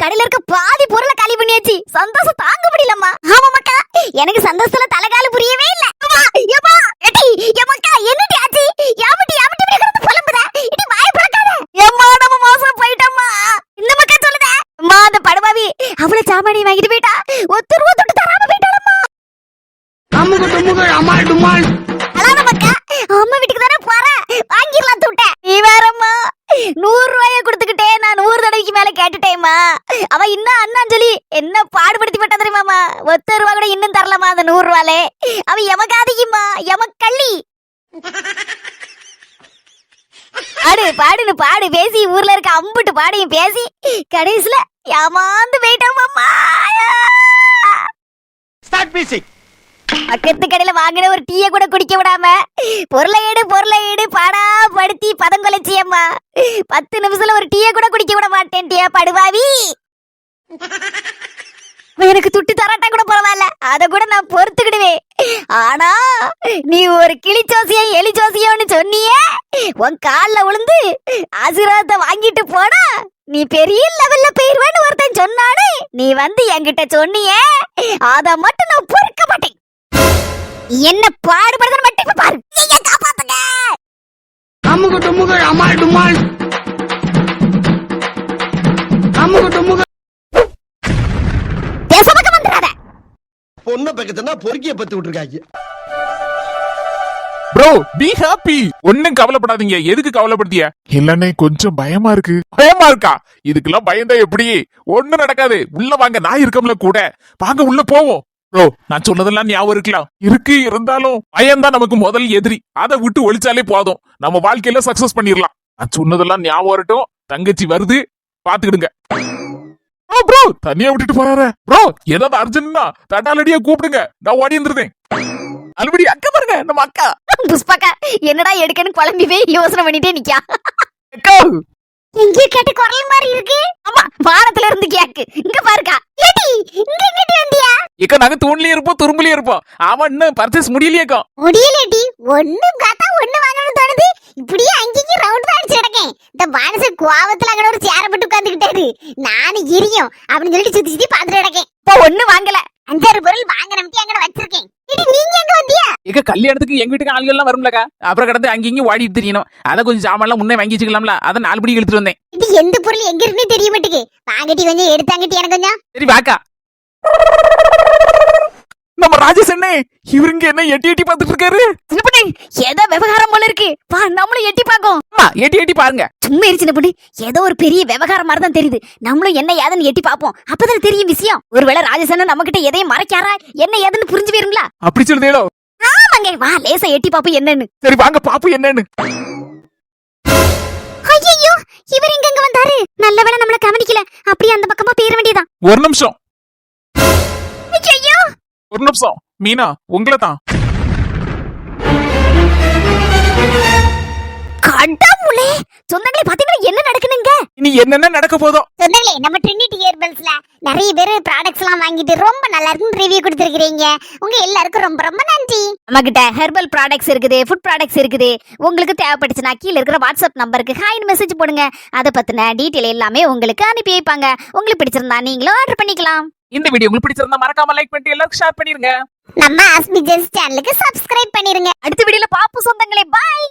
S1: கடையில இருக்க பாதி பொருளை காலி பண்ணியாச்சு சந்தோஷம் தாங்க முடியலம்மா ஆமா மக்கா எனக்கு சந்தோஷத்துல தலைகால புரியவே இல்ல அம்மா ஏமா எடி ஏமக்கா என்னடி ஆச்சு யாமட்டி யாமட்டி கிடந்து புலம்புதா இடி வாயை பறக்காத ஏம்மா நம்ம மோசம் போயிட்டோம்மா இந்த மக்கா சொல்லுதே அம்மா அந்த படுபாவி அவளை சாமானி வாங்கிட்டு போயிட்டா ஒத்து ரூபா தொட்டு தராம போயிட்டாளம்மா
S4: அம்முக தும்முக அம்மாள் டும்மாள்
S1: அலாத மக்கா அம்மா வீட்டுக்கு தானே போறேன் வாங்கிடலாம் தூட்ட நீ வேறம்மா 100 ரூபாய கொடுத்துக்கிட்டே நான் 100 தடவைக்கு மேல கேட்டுட்டேம்மா அவ இன்னும் அண்ணான்னு சொல்லி என்ன பாடுபடுத்தி விட்டா தெரியுமாமா 1 ரூபா கூட இன்னும் தரலாமா அந்த 100 ரூபாலே அவ எமக்காதிக்குமா எமக்கள்ளி பாடுன்னு பாடு பேசி ஊர்ல இருக்க அம்புட்டு பாடையும் பேசி கடைசியில ஏமாந்து போயிட்டோம்மா
S4: ஸ்டார்ட் மியூசிக்
S1: பக்கத்து கடையில வாங்கின ஒரு டீயை கூட குடிக்க விடாம பொருளை எடு பாடா படுத்தி பதங்கொலைச்சியம்மா 10 நிமிஷத்துல ஒரு டீயை கூட குடிக்க விட மாட்டேன் டீயா படுவாவி எனக்கு துட்டு தராட்டா கூட பரவாயில்ல அத கூட நான் பொறுத்துக்கிடுவேன் ஆனா நீ ஒரு கிளிச்சோசியம் எலிச்சோசியம்னு சொன்னியே உன் கால்ல விழுந்து ஆசீர்வாதத்தை வாங்கிட்டு போனா நீ பெரிய லெவல்ல போயிருவேன்னு ஒருத்தன் சொன்னானே நீ வந்து என்கிட்ட சொன்னியே அத மட்டும் நான் பொறுக்க மாட்டேன் என்ன பாடுபடுறது மட்டும் இப்ப பாரு காப்பாத்துங்க
S4: அம்முக தும்முக அம்மாள் டும்மாள் அம்முக தும்முக
S1: தேசமக்க வந்துடாத
S5: பொண்ணை பக்கத்துனா பொறுக்கிய பத்து விட்டுருக்காங்க
S2: ப்ரோ பி ஹாப்பி ஒன்னும் கவலைப்படாதீங்க எதுக்கு கவலைப்படுத்திய இல்லன்னே கொஞ்சம் பயமா இருக்கு பயமா இருக்கா இதுக்கெல்லாம் பயந்தா எப்படி ஒண்ணும் நடக்காது உள்ள வாங்க நான் இருக்கம்ல கூட வாங்க உள்ள போவோம் ப்ரோ நான் சொன்னதெல்லாம் ஞாபகம் இருக்கலாம் இருக்கு இருந்தாலும் பயம்தான் நமக்கு முதல் எதிரி அதை விட்டு ஒழிச்சாலே போதும் நம்ம வாழ்க்கையில சக்சஸ் பண்ணிடலாம் நான் சொன்னதெல்லாம் ஞாபகம் வரட்டும் தங்கச்சி வருது பாத்துக்கிடுங்க ப்ரோ தனியா விட்டுட்டு போறாரு ப்ரோ ஏதாவது அர்ஜென்ட்னா தட்டாலடியா கூப்பிடுங்க நான் ஓடி இருந்துருந்தேன் அல்படி அக்கா பாருங்க நம்ம அக்கா
S1: புஷ்பாக்கா என்னடா எடுக்கன்னு குழம்பி போய் யோசனை பண்ணிட்டே நிக்கா
S2: அக்கா
S1: எங்க கேட்ட குரல் மாதிரி இருக்கு ஆமா வானத்துல இருந்து கேக்கு இங்க பாருக்கா ஏடி இங்க எங்கடி வந்தியா
S3: இக்க நாங்க தூண்லயே இருப்போம் துரும்புலயே இருப்போம் அவன் இன்னும் பர்ச்சேஸ் முடியலையேக்கோ
S1: முடியலடி ஒண்ணும் காத்தா ஒண்ணு வாங்கணும்னு தோணுது இப்படியே அங்கேயும் ரவுண்ட் தான் அடிச்சு கிடக்கேன் இந்த பானச கோவத்துல அங்க ஒரு சேர போட்டு உட்கார்ந்துகிட்டாரு நானும் எரியும் அப்படின்னு சொல்லிட்டு சுத்தி சுத்தி பாத்துட்டு கிடக்கேன் இப்போ ஒண்ணு வாங்கல 5 பொருள் வாங்க நம்பி அங்க வச்சிருக்கேன் இது நீங்க எங்க வந்தியா
S3: இக்க கல்யாணத்துக்கு எங்க வீட்டுக்கு ஆள்கள் எல்லாம் வரும்லக்கா அப்புறம் கடந்து அங்கேயும் ஓடிட்டு தெரியணும் அதை கொஞ்சம் சாமான்லாம் முன்னே வாங்கி வச்சுக்கலாம்ல அதை 4 படி இழுத்துட்டு வந்தேன்
S1: இது எந்த பொருள் எங்க இருக்குன்னு தெரிய மாட்டேங்குது வாங்கட்டி கொஞ்சம் எடுத்தாங்கட்டி எனக்கு கொஞ்சம்
S3: சரி வாக்கா நம்ம ராஜேஷ் அண்ணே இவருங்க என்ன எட்டி எட்டி பாத்துட்டு இருக்காரு
S1: சின்னப்பண்ணே ஏதோ விவகாரம் போல இருக்கு வா நம்மளும் எட்டி பாக்கோம்
S3: அம்மா, எட்டி எட்டி பாருங்க
S1: சும்மா இரு சின்னப்பண்ணே ஏதோ ஒரு பெரிய விவகாரம் மாதிரி தான் தெரியுது நம்மளும் என்ன ஏதுன்னு எட்டி பாப்போம் அப்பதான் தெரியும் விஷயம் ஒருவேளை ராஜேஷன் நம்ம கிட்ட எதையும் மறைக்காரா என்ன ஏதுன்னு புரிஞ்சு போயிருங்களா
S3: அப்படி சொல்லுதேடோ
S1: ஆமாங்க வா லேசா எட்டி பாப்போம் என்னன்னு
S3: சரி வாங்க பாப்பு என்னன்னு
S1: ஐயோ இவர் எங்க வந்தாரு நல்ல வேளை நம்மள கவனிக்கல அப்படியே அந்த பக்கமா போயிட வேண்டியதான்
S2: ஒரு நிமிஷம்
S1: ஐயோ
S2: ஒரு நிமிஷம் மீனா உங்களை தான்
S1: கடவுளே சொந்தங்களே பாத்தீங்கன்னா என்ன நடக்குதுங்க
S3: இனி என்னென்ன நடக்க போதோ
S1: சொந்தங்களே நம்ம ட்ரினிட்டி ஹெர்பல்ஸ்ல நிறைய பேர் ப்ராடக்ட்ஸ் எல்லாம் வாங்கிட்டு ரொம்ப நல்லா இருக்குன்னு ரிவ்யூ கொடுத்துருக்கீங்க உங்க எல்லாருக்கும் ரொம்ப ரொம்ப நன்றி நம்ம கிட்ட ஹெர்பல் ப்ராடக்ட்ஸ் இருக்குது ஃபுட் ப்ராடக்ட்ஸ் இருக்குது உங்களுக்கு தேவைப்பட்டுச்சுன்னா கீழே இருக்கிற வாட்ஸ்அப் நம்பருக்கு ஹாய்னு மெசேஜ் போடுங்க அதை பத்தின டீட்டெயில் எல்லாமே உங்களுக்கு அனுப்பி வைப்பாங்க உங்களுக்கு பிடிச்சிருந்தா நீங்களும் ஆர்டர் பண்ணிக்கலாம்
S3: இந்த வீடியோ உங்களுக்கு பிடிச்சிருந்தா மறக்காம லைக் பண்ணிட்டு எல்லாருக்கும் ஷேர் பண்ணிருங்க.
S1: நம்ம ஆஸ்மி ஜென்ஸ் சேனலுக்கு சப்ஸ்கிரைப் பண்ணிருங்க. அடுத்த வீடியோல பாப்பு சொந்தங்களே, பாய்.